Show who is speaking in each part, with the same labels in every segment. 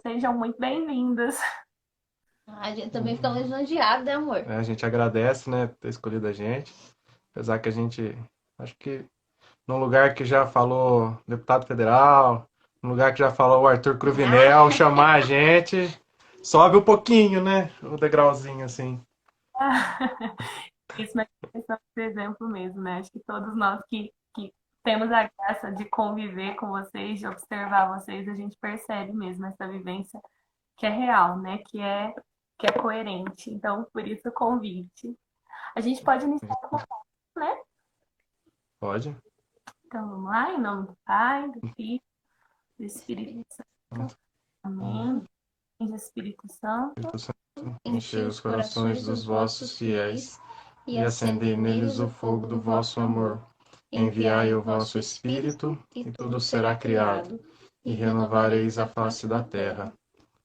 Speaker 1: Sejam muito bem-vindas.
Speaker 2: A gente também fica lisonjeado, né, amor?
Speaker 3: A gente agradece, né, ter escolhido a gente. Apesar que a gente, acho que num lugar que já falou deputado federal, num lugar que já falou o Arthur Cruvinel, chamar a gente, sobe um pouquinho, né, o degrauzinho assim.
Speaker 1: Isso, mas questão de exemplo mesmo, né? Acho que todos nós que temos a graça de conviver com vocês, de observar vocês, a gente percebe mesmo essa vivência que é real, né? Que é coerente. Então, por isso o convite. A gente pode iniciar com o né?
Speaker 3: Pode?
Speaker 1: Então, vamos lá, em nome do Pai, do Filho, do Espírito Santo. Amém. Bendito Espírito Santo.
Speaker 3: Espírito Santo,
Speaker 2: Enchei
Speaker 3: enchei
Speaker 2: os
Speaker 3: os corações
Speaker 2: corações
Speaker 3: dos
Speaker 2: dos
Speaker 3: vossos
Speaker 2: vossos
Speaker 3: fiéis
Speaker 2: fiéis e
Speaker 3: e acendei
Speaker 2: acendei
Speaker 3: neles
Speaker 2: neles
Speaker 3: o
Speaker 2: o
Speaker 3: fogo
Speaker 2: fogo
Speaker 3: do
Speaker 2: do
Speaker 3: vosso
Speaker 2: vosso
Speaker 3: amor.
Speaker 2: amor.
Speaker 3: Enviai
Speaker 2: Enviai
Speaker 3: o
Speaker 2: o
Speaker 3: vosso
Speaker 2: vosso
Speaker 3: Espírito,
Speaker 2: Espírito, e
Speaker 3: e
Speaker 2: tudo
Speaker 3: tudo será
Speaker 2: será
Speaker 3: criado,
Speaker 2: criado,
Speaker 3: e
Speaker 2: e
Speaker 3: renovareis
Speaker 2: renovareis
Speaker 3: a
Speaker 2: a
Speaker 3: face
Speaker 2: face
Speaker 3: da
Speaker 2: da
Speaker 3: terra.
Speaker 2: terra.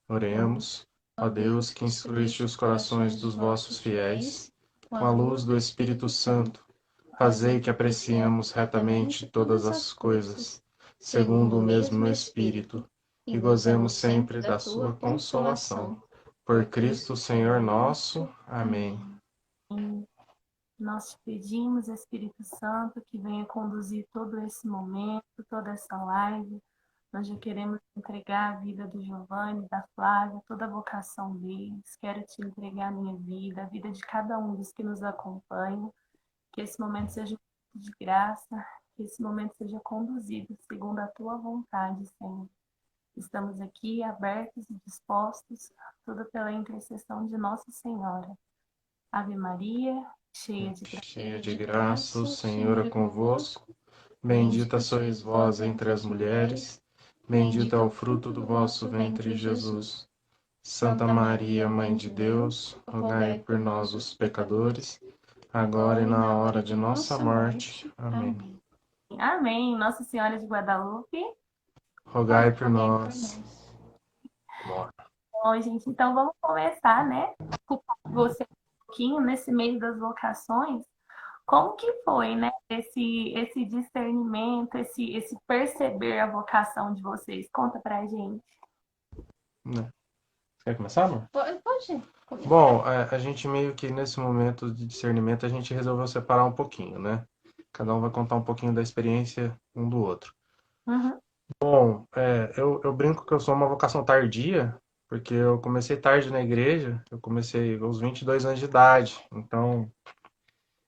Speaker 3: Oremos,
Speaker 2: Ó
Speaker 3: ó Deus,
Speaker 2: Deus,
Speaker 3: que
Speaker 2: que
Speaker 3: instruíste
Speaker 2: instruíste
Speaker 3: os
Speaker 2: os
Speaker 3: corações
Speaker 2: corações
Speaker 3: dos
Speaker 2: dos
Speaker 3: vossos
Speaker 2: vossos
Speaker 3: fiéis,
Speaker 2: fiéis com a
Speaker 3: com a luz
Speaker 2: luz
Speaker 3: do
Speaker 2: do
Speaker 3: Espírito
Speaker 2: Espírito
Speaker 3: Santo,
Speaker 2: Santo, fazei
Speaker 3: fazei
Speaker 2: que
Speaker 3: que apreciemos
Speaker 2: apreciemos
Speaker 3: retamente
Speaker 2: retamente
Speaker 3: todas
Speaker 2: todas
Speaker 3: as
Speaker 2: as coisas,
Speaker 3: coisas, segundo
Speaker 2: segundo
Speaker 3: o
Speaker 2: o
Speaker 3: mesmo
Speaker 2: mesmo
Speaker 3: Espírito,
Speaker 2: Espírito, e
Speaker 3: e gozemos
Speaker 2: gozemos
Speaker 3: sempre
Speaker 2: sempre da
Speaker 3: da
Speaker 2: tua
Speaker 3: sua consolação.
Speaker 2: consolação.
Speaker 3: Por
Speaker 2: Por
Speaker 3: Cristo
Speaker 2: Cristo
Speaker 3: Senhor
Speaker 2: Senhor
Speaker 3: nosso.
Speaker 2: nosso.
Speaker 3: Amém.
Speaker 2: Amém.
Speaker 1: Nós te pedimos, Espírito Santo, que venha conduzir todo esse momento, toda essa live. Nós já queremos entregar a vida do Giovanni, da Flávia, toda a vocação deles. Quero te entregar a minha vida, a vida de cada um dos que nos acompanham. Que esse momento seja um momento de graça, que esse momento seja conduzido segundo a tua vontade, Senhor. Estamos aqui abertos e dispostos, tudo pela intercessão de Nossa Senhora. Ave Maria, cheia de graça.
Speaker 3: Cheia
Speaker 2: Cheia
Speaker 3: de
Speaker 2: de
Speaker 3: graça, o
Speaker 2: graça, o
Speaker 3: Senhor é
Speaker 2: Senhor é
Speaker 3: convosco.
Speaker 2: convosco.
Speaker 3: Bendita
Speaker 2: Bendita
Speaker 3: sois
Speaker 2: sois
Speaker 3: vós
Speaker 2: vós
Speaker 3: entre
Speaker 2: entre
Speaker 3: as
Speaker 2: as mulheres.
Speaker 3: mulheres. Bendito é
Speaker 2: Bendito é
Speaker 3: o
Speaker 2: o
Speaker 3: fruto
Speaker 2: fruto
Speaker 3: do
Speaker 2: do
Speaker 3: vosso
Speaker 2: vosso
Speaker 3: ventre,
Speaker 2: ventre, Jesus.
Speaker 3: Jesus. Santa
Speaker 2: Santa
Speaker 3: Maria,
Speaker 2: Maria,
Speaker 3: Mãe
Speaker 2: Mãe
Speaker 3: de
Speaker 2: de
Speaker 3: Deus,
Speaker 2: Deus,
Speaker 3: rogai
Speaker 2: rogai
Speaker 3: por
Speaker 2: por
Speaker 3: nós,
Speaker 2: nós,
Speaker 3: os
Speaker 2: os pecadores,
Speaker 3: pecadores, agora e
Speaker 2: agora e
Speaker 3: na
Speaker 2: na
Speaker 3: hora
Speaker 2: hora
Speaker 3: de
Speaker 2: de
Speaker 3: nossa
Speaker 2: nossa
Speaker 3: morte.
Speaker 2: morte.
Speaker 3: Amém.
Speaker 2: Amém.
Speaker 1: Amém. Nossa Senhora de Guadalupe.
Speaker 3: Rogai por
Speaker 2: Rogai por
Speaker 3: nós.
Speaker 2: nós.
Speaker 1: Bom, gente, então vamos começar, né? Você um pouquinho nesse meio das vocações. Como que foi, né? Esse discernimento, esse perceber a vocação de vocês? Conta pra gente.
Speaker 3: Né? Quer começar, amor?
Speaker 2: Pode começar.
Speaker 3: Bom, a gente meio que nesse momento de discernimento a gente resolveu separar um pouquinho, né? Cada um vai contar um pouquinho da experiência um do outro.
Speaker 1: Uhum.
Speaker 3: Bom, eu brinco que eu sou uma vocação tardia, porque eu comecei tarde na igreja, eu comecei aos 22 anos de idade. Então,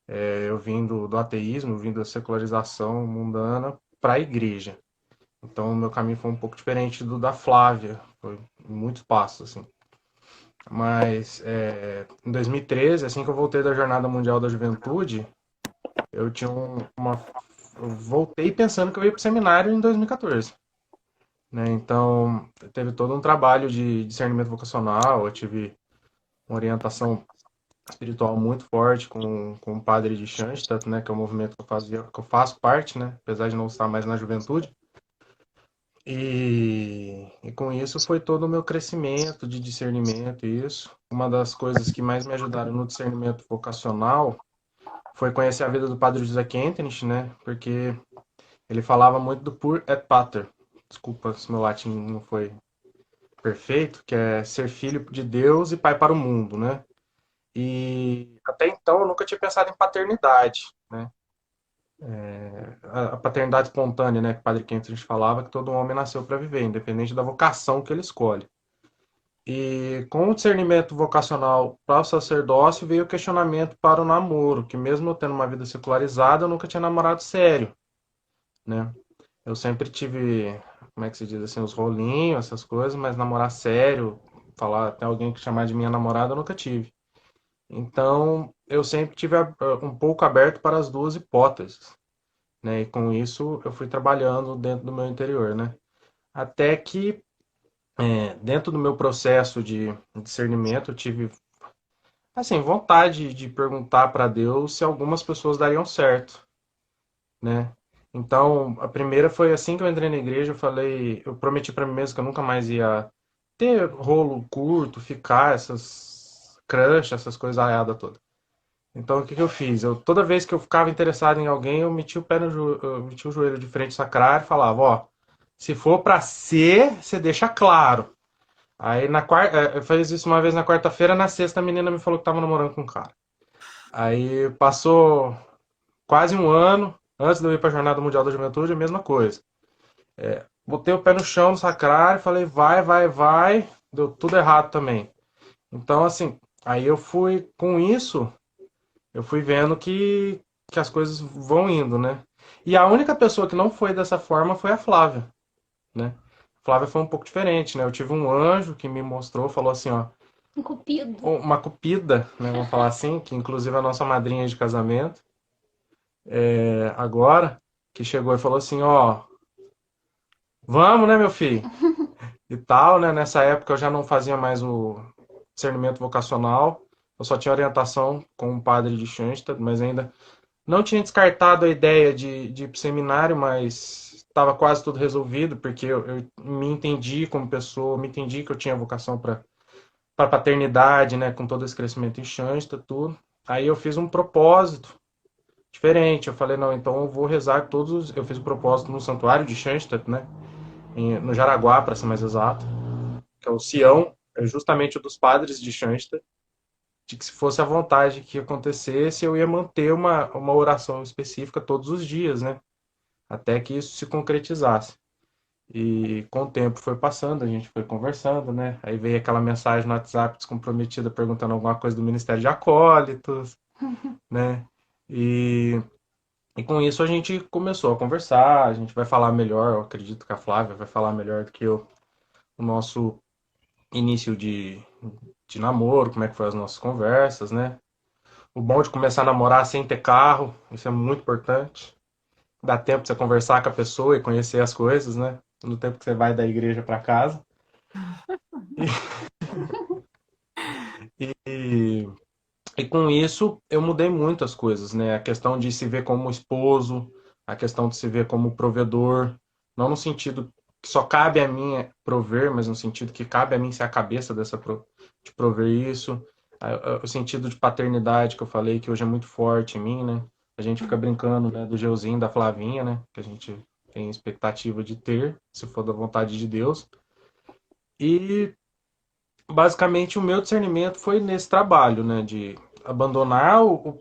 Speaker 3: eu vim do ateísmo, vim da secularização mundana para a igreja. Então, o meu caminho foi um pouco diferente do da Flávia, foi muitos passos, assim. Mas, em 2013, assim que eu voltei da Jornada Mundial da Juventude, eu tinha uma. Eu voltei pensando que eu ia para o seminário em 2014. Né? Então, teve todo um trabalho de discernimento vocacional, eu tive uma orientação espiritual muito forte com o padre de Schanstatt, né, que é um movimento que eu faço parte, né, apesar de não estar mais na juventude. E com isso foi todo o meu crescimento de discernimento, isso. Uma das coisas que mais me ajudaram no discernimento vocacional foi conhecer a vida do padre José Kentenich, né, porque ele falava muito do pur et pater. Desculpa se meu latim não foi perfeito, que é ser filho de Deus e pai para o mundo, né? E até então eu nunca tinha pensado em paternidade, né? A paternidade espontânea, né? Que o Padre Kempis falava que todo homem nasceu para viver, independente da vocação que ele escolhe. E com o discernimento vocacional para o sacerdócio veio o questionamento para o namoro, que mesmo eu tendo uma vida secularizada, eu nunca tinha namorado sério, né? Eu sempre tive, como é que se diz assim, os rolinhos, essas coisas, mas namorar sério, falar até alguém que chamar de minha namorada, eu nunca tive. Então, eu sempre tive um pouco aberto para as duas hipóteses, né? E com isso eu fui trabalhando dentro do meu interior, né? Até que, dentro do meu processo de discernimento, eu tive, assim, vontade de perguntar para Deus se algumas pessoas dariam certo, né? Então, a primeira foi assim que eu entrei na igreja, eu prometi para mim mesmo que eu nunca mais ia ter rolo curto, ficar essas crush, essas coisas aiadas todas. Então, o que que eu fiz? Toda vez que eu ficava interessado em alguém, eu metia o pé eu metia o joelho de frente ao sacrário e falava, ó, se for para ser, você deixa claro. Aí na quarta, eu fiz isso uma vez na quarta-feira, na sexta a menina me falou que tava namorando com um cara. Aí passou quase um ano, antes de eu ir pra Jornada Mundial da Juventude, a mesma coisa. Botei o pé no chão no sacrário, falei, vai, vai, vai, deu tudo errado também. Então, assim, aí eu fui, com isso, eu fui vendo que as coisas vão indo, né? E a única pessoa que não foi dessa forma foi a Flávia, né? A Flávia foi um pouco diferente, né? Eu tive um anjo que me mostrou, falou assim, ó,
Speaker 2: Um cupido.
Speaker 3: uma cupida, né? Vamos falar assim, que inclusive é a nossa madrinha de casamento, agora, que chegou e falou assim, ó, vamos, né, meu filho? E tal, né? Nessa época eu já não fazia mais o discernimento vocacional, eu só tinha orientação com um padre de Schoenstatt, mas ainda não tinha descartado a ideia de ir para o seminário, mas estava quase tudo resolvido, porque eu me entendi como pessoa, me entendi que eu tinha vocação para paternidade, né, com todo esse crescimento em Schoenstatt, tudo. Aí eu fiz um propósito diferente. Eu falei, não, então eu vou rezar todos. Eu fiz o propósito no santuário de Schoenstatt, né, no Jaraguá, para ser mais exato, que é o Sião, é justamente o dos padres de Schoenstatt, de que se fosse a vontade que acontecesse, eu ia manter uma oração específica todos os dias, né? Até que isso se concretizasse. E com o tempo foi passando, a gente foi conversando, né? Aí veio aquela mensagem no WhatsApp descomprometida perguntando alguma coisa do Ministério de Acólitos, né? E, e com isso a gente começou a conversar, a gente vai falar melhor, eu acredito que a Flávia vai falar melhor do que eu, o nosso início de namoro, como é que foi as nossas conversas, né? O bom de começar a namorar sem ter carro, isso é muito importante. Dá tempo de você conversar com a pessoa e conhecer as coisas, né? No tempo que você vai da igreja para casa. E, e com isso eu mudei muitas coisas, né? A questão de se ver como esposo, a questão de se ver como provedor, não no sentido que só cabe a mim prover, mas no sentido que cabe a mim ser a cabeça de prover isso. O sentido de paternidade que eu falei, que hoje é muito forte em mim, né? A gente fica brincando, né, do Geuzinho, da Flavinha, né? Que a gente tem expectativa de ter, se for da vontade de Deus. E basicamente o meu discernimento foi nesse trabalho, né? De abandonar o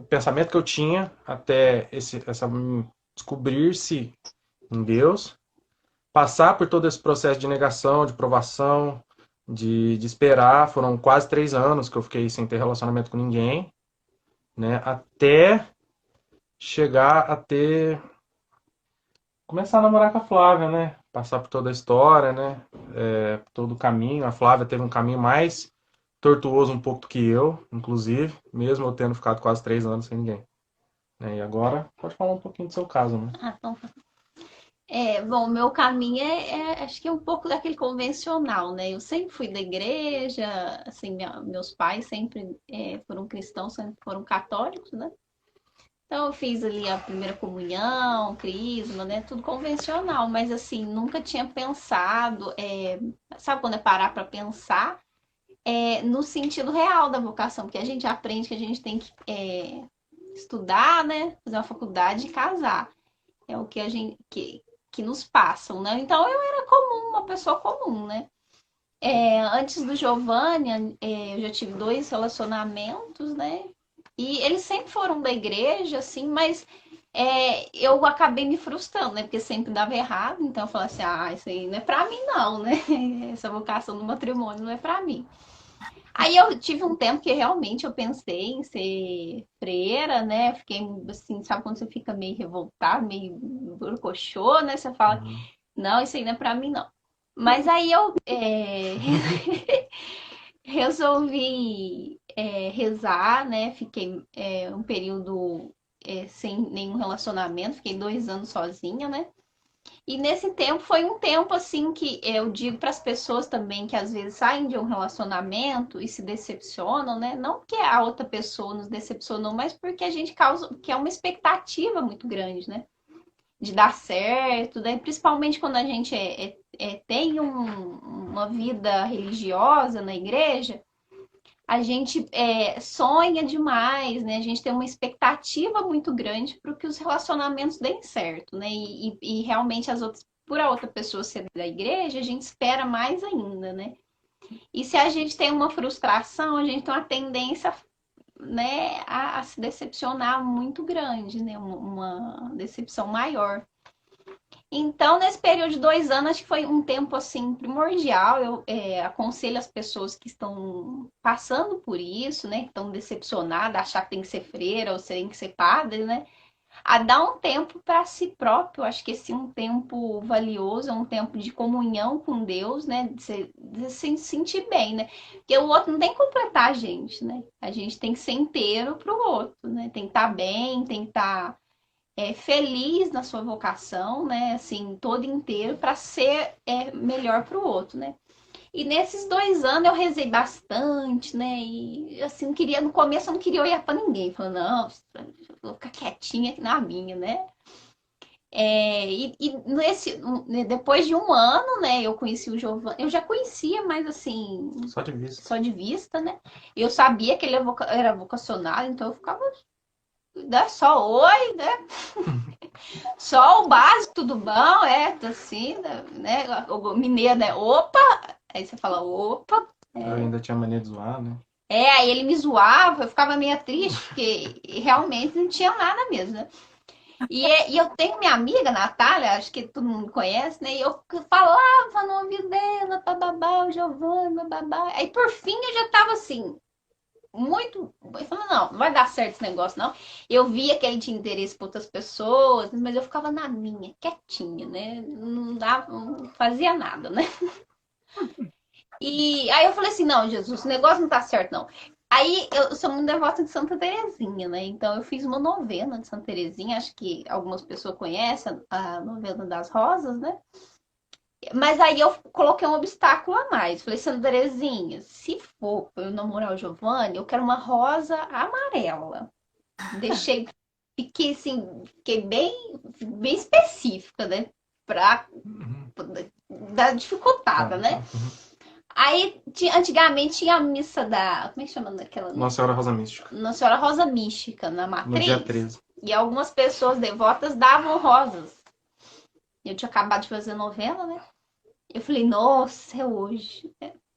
Speaker 3: pensamento que eu tinha até essa descobrir-se em Deus, passar por todo esse processo de negação, de provação, de esperar. Foram quase 3 anos que eu fiquei sem ter relacionamento com ninguém, né? Até chegar a ter. Começar a namorar com a Flávia, né? Passar por toda a história, né? Todo o caminho. A Flávia teve um caminho mais tortuoso um pouco do que eu, inclusive, mesmo eu tendo ficado quase 3 anos sem ninguém. Né? E agora, pode falar um pouquinho do seu caso, né?
Speaker 2: Ah, então, bom, meu caminho acho que é um pouco daquele convencional, né? Eu sempre fui da igreja, assim, meus pais sempre foram cristãos, sempre foram católicos, né? Então eu fiz ali a primeira comunhão, crisma, né? Tudo convencional, mas assim, nunca tinha pensado, sabe quando é parar para pensar? No sentido real da vocação, porque a gente aprende que a gente tem que estudar, né? Fazer uma faculdade e casar. É o que a gente que nos passam, né? Então eu era comum, uma pessoa comum, né? Antes do Giovanni, eu já tive 2 relacionamentos, né? E eles sempre foram da igreja, assim, mas eu acabei me frustrando, né? Porque sempre dava errado, então eu falei assim, isso aí não é pra mim não, né? Essa vocação do matrimônio não é pra mim. Aí eu tive um tempo que realmente eu pensei em ser freira, né? Fiquei assim, sabe quando você fica meio revoltado, meio burcochô, né? Você fala,
Speaker 3: Uhum.
Speaker 2: não, isso aí não é pra mim, não. Mas aí eu resolvi rezar, né? Fiquei um período sem nenhum relacionamento, fiquei 2 anos sozinha, né? E nesse tempo foi um tempo assim que eu digo para as pessoas também que às vezes saem de um relacionamento e se decepcionam, né? Não porque a outra pessoa nos decepcionou, mas porque a gente causa que é uma expectativa muito grande, né? De dar certo, né? Principalmente quando a gente tem uma vida religiosa na igreja, a gente sonha demais, né? A gente tem uma expectativa muito grande para que os relacionamentos deem certo, né? E realmente as outras por a outra pessoa ser da igreja, a gente espera mais ainda, né? E se a gente tem uma frustração, a gente tem uma tendência, né, a se decepcionar muito grande, né? Uma decepção maior. Então, nesse período de 2 anos, acho que foi um tempo assim primordial. Eu aconselho as pessoas que estão passando por isso, né? Que estão decepcionadas, achar que tem que ser freira ou tem que ser padre, né? A dar um tempo para si próprio. Eu acho que esse é um tempo valioso, é um tempo de comunhão com Deus, né? De se sentir bem, né? Porque o outro não tem que completar a gente, né? A gente tem que ser inteiro pro outro, né? Tem que estar bem, tem que estar feliz na sua vocação, né? Assim, todo inteiro para ser melhor para o outro, né? E nesses 2 anos eu rezei bastante, né? E assim, não queria, no começo eu não queria olhar para ninguém, falando, não, vou ficar quietinha aqui na minha, né? Depois de 1 ano, né, eu conheci o Giovanni. Eu já conhecia, mas assim,
Speaker 3: Só de vista.
Speaker 2: só de vista, né? Eu sabia que ele era vocacionado, então eu ficava só oi, né? Só o básico, tudo bom, assim, né? O mineiro, né? Opa! Aí você fala, opa!
Speaker 3: Eu ainda tinha mania de zoar, né?
Speaker 2: Aí ele me zoava, eu ficava meio triste, porque realmente não tinha nada mesmo, né? E eu tenho minha amiga, Natália, acho que todo mundo conhece, né? E eu falava no ouvido dela, bababá, o Giovanni, bababá. Aí por fim eu já tava assim, muito. Eu falei, não vai dar certo esse negócio, não. Eu via que ele tinha interesse por outras pessoas, mas eu ficava na minha, quietinha, né? Não dava, não fazia nada, né? E aí eu falei assim, não, Jesus, o negócio não tá certo, não. Aí eu sou muito devota de Santa Terezinha, né? Então eu fiz uma novena de Santa Terezinha, acho que algumas pessoas conhecem a novena das rosas, né? Mas aí eu coloquei um obstáculo a mais. Falei, Santa Terezinha, se for pra eu namorar o Giovanni, eu quero uma rosa amarela. Deixei, fiquei bem específica, né? Pra dar dificultada, né? Aí, antigamente tinha a missa da. Como é que chama daquela?
Speaker 3: Nossa Senhora Rosa Mística.
Speaker 2: Nossa Senhora Rosa Mística, na
Speaker 3: No dia
Speaker 2: matriz.
Speaker 3: 13.
Speaker 2: E algumas pessoas devotas davam rosas. Eu tinha acabado de fazer novela, né? Eu falei, nossa, é hoje.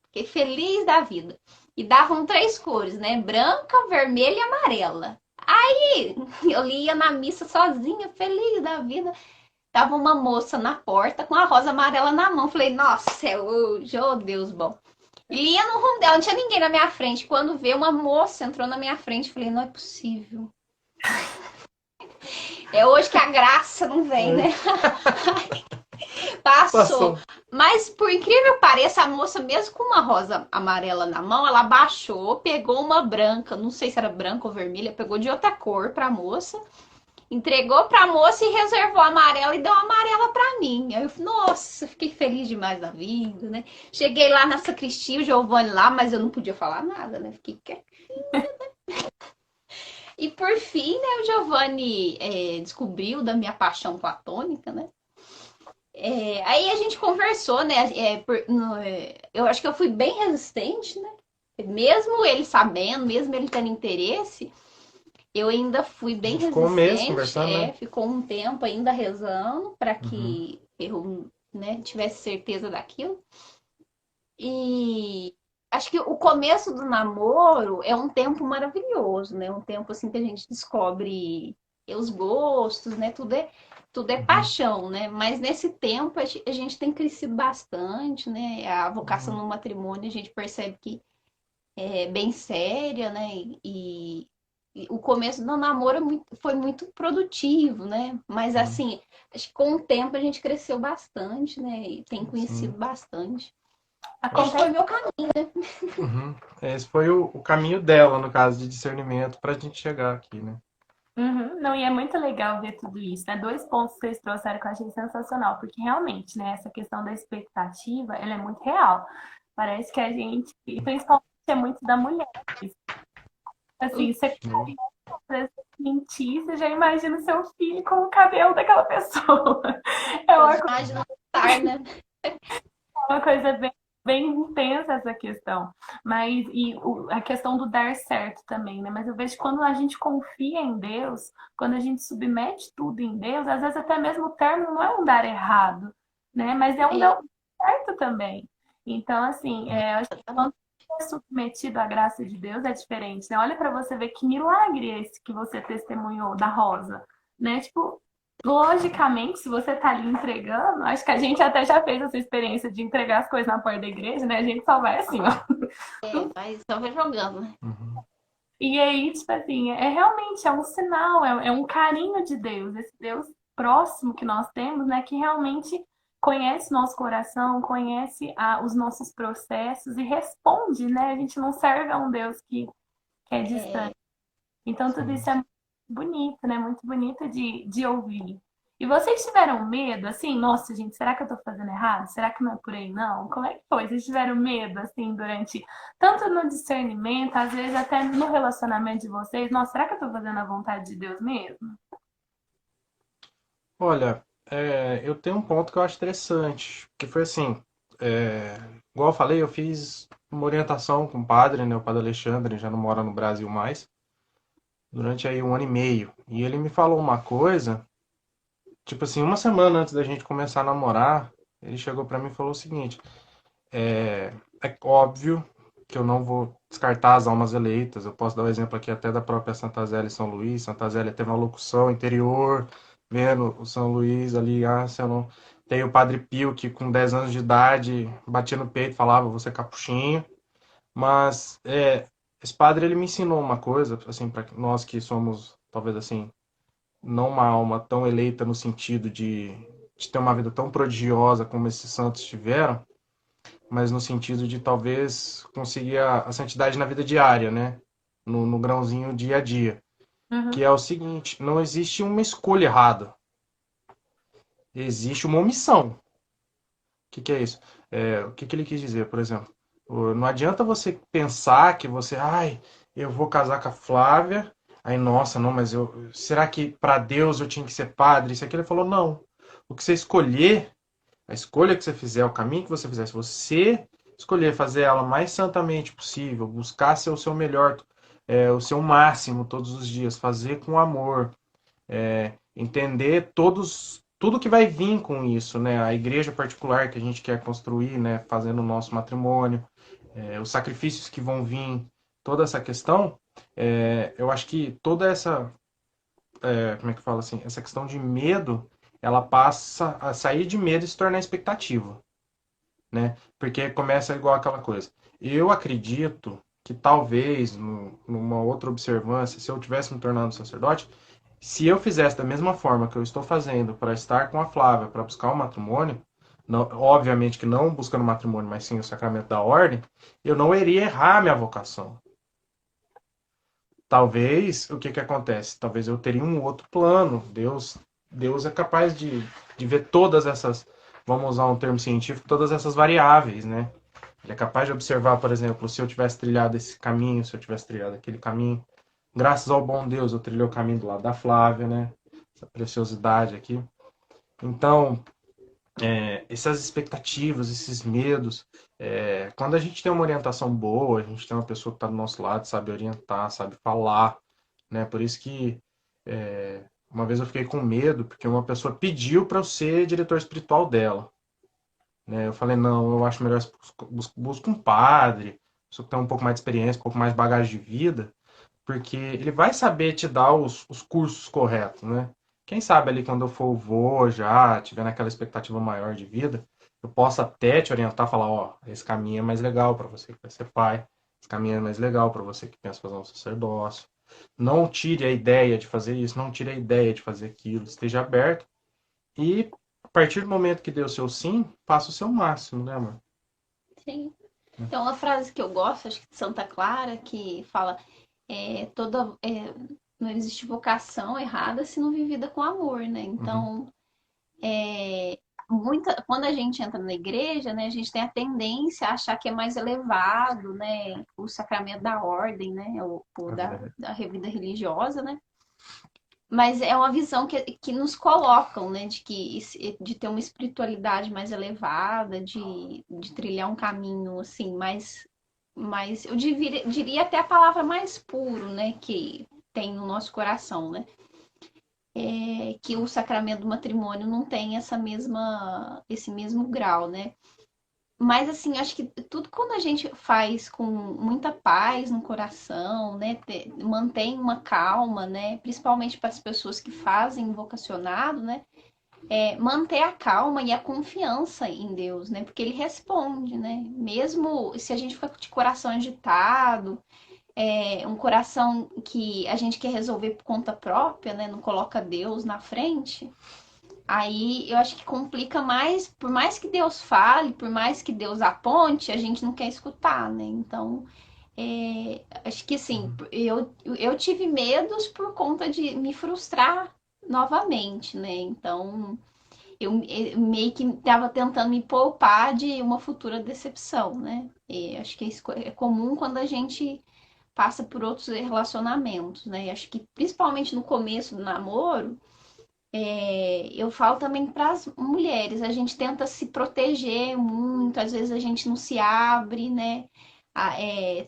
Speaker 2: Fiquei feliz da vida. E davam 3 cores, né? Branca, vermelha e amarela. Aí eu ia na missa sozinha, feliz da vida. Tava uma moça na porta com a rosa amarela na mão. Falei, nossa, é hoje, oh Deus bom. E ia no rumo dela, não tinha ninguém na minha frente. Quando veio uma moça, entrou na minha frente. Falei, não é possível. É hoje que a graça não vem, né? Passou. Mas, por incrível que pareça, a moça, mesmo com uma rosa amarela na mão, ela baixou, pegou uma branca, não sei se era branca ou vermelha, pegou de outra cor pra moça, entregou pra moça e reservou a amarela e deu a amarela pra mim. Aí eu falei, nossa, fiquei feliz demais da vida, né? Cheguei lá na sacristia, o Giovanni lá, mas eu não podia falar nada, né? Fiquei quietinha, né? E por fim, né, o Giovanni descobriu da minha paixão platônica, né? Aí a gente conversou, né? Eu acho que eu fui bem resistente, né? Mesmo ele sabendo, mesmo ele tendo interesse, eu ainda fui bem resistente.
Speaker 3: Ficou um mês conversando, né?
Speaker 2: Ficou um tempo ainda rezando para que eu, né, tivesse certeza daquilo. E acho que o começo do namoro é um tempo maravilhoso, né? Um tempo assim que a gente descobre os gostos, né? Tudo é paixão, né? Mas nesse tempo a gente tem crescido bastante, né? A vocação no matrimônio a gente percebe que é bem séria, né? E o começo do namoro foi muito produtivo, né? Mas assim, acho que com o tempo a gente cresceu bastante, né? E tem conhecido bastante. Esse foi o meu caminho, né?
Speaker 3: Esse foi o caminho dela, no caso, de discernimento, pra gente chegar aqui, né?
Speaker 1: Não, e é muito legal ver tudo isso, né? 2 pontos que vocês trouxeram que eu achei sensacional, porque realmente, né, essa questão da expectativa, ela é muito real. Parece que a gente, e principalmente é muito da mulher. Assim, você mentir, você já imagina o seu filho com o cabelo daquela pessoa. É uma coisa bem intensa essa questão. Mas a questão do dar certo também, né? Mas eu vejo que quando a gente confia em Deus, quando a gente submete tudo em Deus, às vezes até mesmo o término não é um dar errado, né? Mas é um
Speaker 2: É,
Speaker 1: dom certo também. Então, assim, eu acho que quando é submetido à graça de Deus é diferente, né? Olha para você ver que milagre é esse que você testemunhou da Rosa, né? Tipo, logicamente, se você tá ali entregando, acho que a gente até já fez essa experiência de entregar as coisas na porta da igreja, né? A gente só vai assim, ó.
Speaker 2: vai, só vai jogando, né?
Speaker 3: Uhum.
Speaker 1: E aí, tipo assim, realmente um sinal, é um carinho de Deus, esse Deus próximo que nós temos, né, que realmente conhece nosso coração, conhece os nossos processos e responde, né? A gente não serve a um Deus que é
Speaker 2: É,
Speaker 1: distante. Então, tudo
Speaker 3: Sim.
Speaker 1: isso é muito bonito, né? Muito bonito de ouvir. E vocês tiveram medo, assim, nossa, gente, será que eu tô fazendo errado? Será que não é por aí, não? Como é que foi? Vocês tiveram medo, assim, durante, tanto no discernimento, às vezes até no relacionamento de vocês? Nossa, será que eu tô fazendo a vontade de Deus mesmo?
Speaker 3: Olha, eu tenho um ponto que eu acho interessante, que foi assim, igual eu falei, eu fiz uma orientação com o padre, né, o padre Alexandre, já não mora no Brasil mais, durante aí 1 ano e meio. E ele me falou uma coisa, tipo assim, uma semana antes da gente começar a namorar, ele chegou pra mim e falou o seguinte: é óbvio que eu não vou descartar as almas eleitas. Eu posso dar o exemplo aqui até da própria Santa Zélia e São Luís. Santa Zélia teve uma locução interior, vendo o São Luís ali, se eu não... Tem o Padre Pio, que com 10 anos de idade batia no peito e falava, você é capuchinho. Mas esse padre, ele me ensinou uma coisa, assim, para nós que somos, talvez assim, não uma alma tão eleita no sentido de ter uma vida tão prodigiosa como esses santos tiveram, mas no sentido de talvez conseguir a santidade na vida diária, né? No grãozinho dia a dia. Que
Speaker 1: Uhum,
Speaker 3: é o seguinte: não existe uma escolha errada, existe uma omissão. O que é isso? O que ele quis dizer, por exemplo? Não adianta você pensar que você, ai, eu vou casar com a Flávia, aí, nossa, não, mas será que para Deus eu tinha que ser padre? Isso aqui ele falou, não. O que você escolher, a escolha que você fizer, o caminho que você fizer, se você escolher fazer ela mais santamente possível, buscar ser o seu melhor, o seu máximo todos os dias, fazer com amor, entender tudo que vai vir com isso, né? A igreja particular que a gente quer construir, né? Fazendo o nosso matrimônio, os sacrifícios que vão vir, toda essa questão, eu acho que toda essa, como é que fala assim, essa questão de medo, ela passa a sair de medo e se tornar expectativa, né? Porque começa igual aquela coisa. Eu acredito que talvez, numa outra observância, se eu tivesse me tornado sacerdote, se eu fizesse da mesma forma que eu estou fazendo para estar com a Flávia, para buscar o matrimônio, não, obviamente que não buscando o matrimônio, mas sim o sacramento da ordem, eu não iria errar minha vocação. Talvez, o que que acontece? Talvez eu teria um outro plano. Deus é capaz de ver todas essas, vamos usar um termo científico, todas essas variáveis, né? Ele é capaz de observar, por exemplo, se eu tivesse trilhado esse caminho, se eu tivesse trilhado aquele caminho. Graças ao bom Deus, eu trilhei o caminho do lado da Flávia, né? Essa preciosidade aqui. Então, essas expectativas, esses medos, quando a gente tem uma orientação boa, a gente tem uma pessoa que está do nosso lado, sabe orientar, sabe falar, né? Por isso que uma vez eu fiquei com medo, porque uma pessoa pediu para eu ser diretor espiritual dela, né? Eu falei, não, eu acho melhor buscar um padre, pessoa que tem um pouco mais de experiência, um pouco mais de bagagem de vida, porque ele vai saber te dar os cursos corretos, né? Quem sabe ali quando eu for vô já, tiver naquela expectativa maior de vida, eu possa até te orientar, falar, ó, esse caminho é mais legal para você que vai ser pai, esse caminho é mais legal para você que pensa fazer um sacerdócio. Não tire a ideia de fazer isso, não tire a ideia de fazer aquilo, esteja aberto e a partir do momento que deu o seu sim, faça o seu máximo, né, amor?
Speaker 2: sim. Tem uma frase que eu gosto, acho que de Santa Clara, que fala toda não existe vocação errada se não vivida com amor, né?
Speaker 3: Uhum,
Speaker 2: Então, quando a gente entra na igreja, né, a gente tem a tendência a achar que é mais elevado, né, o sacramento da ordem, né, o
Speaker 3: a vida.
Speaker 2: da vida religiosa, né? Mas é uma visão que nos colocam, né, de ter uma espiritualidade mais elevada, de trilhar um caminho assim mais eu diria até a palavra mais puro, né, que tem no nosso coração, né? que o sacramento do matrimônio não tem esse mesmo grau, né? Mas assim, acho que tudo quando a gente faz com muita paz no coração, né, mantém uma calma, né, principalmente para as pessoas que fazem vocacionado, né, manter a calma e a confiança em Deus, né, porque Ele responde, né, mesmo se a gente fica de coração agitado, um coração que a gente quer resolver por conta própria, né, não coloca Deus na frente. Aí eu acho que complica mais, por mais que Deus fale, por mais que Deus aponte, a gente não quer escutar, né? Então, acho que assim, eu tive medos por conta de me frustrar novamente, né? Então, eu meio que estava tentando me poupar de uma futura decepção, né? E acho que isso é comum quando a gente passa por outros relacionamentos, né? E acho que principalmente no começo do namoro eu falo também para as mulheres, a gente tenta se proteger muito, às vezes a gente não se abre, né?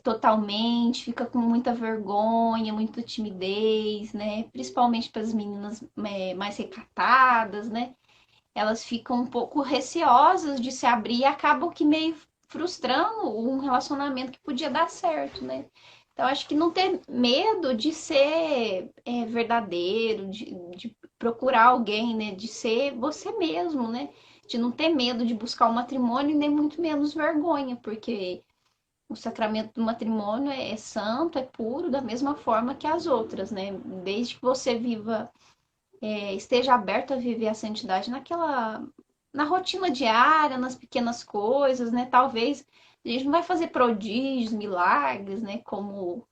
Speaker 2: Totalmente, fica com muita vergonha, muita timidez, né? Principalmente para as meninas mais recatadas, né? Elas ficam um pouco receosas de se abrir e acabam que meio frustrando um relacionamento que podia dar certo, né? Então, acho que não ter medo de ser verdadeiro, de procurar alguém, né? De ser você mesmo, né? De não ter medo de buscar o matrimônio, nem muito menos vergonha, porque o sacramento do matrimônio é santo, é puro, da mesma forma que as outras, né? Desde que você viva esteja aberto a viver a santidade na rotina diária, nas pequenas coisas, né? Talvez a gente não vai fazer prodígios, milagres, né? Como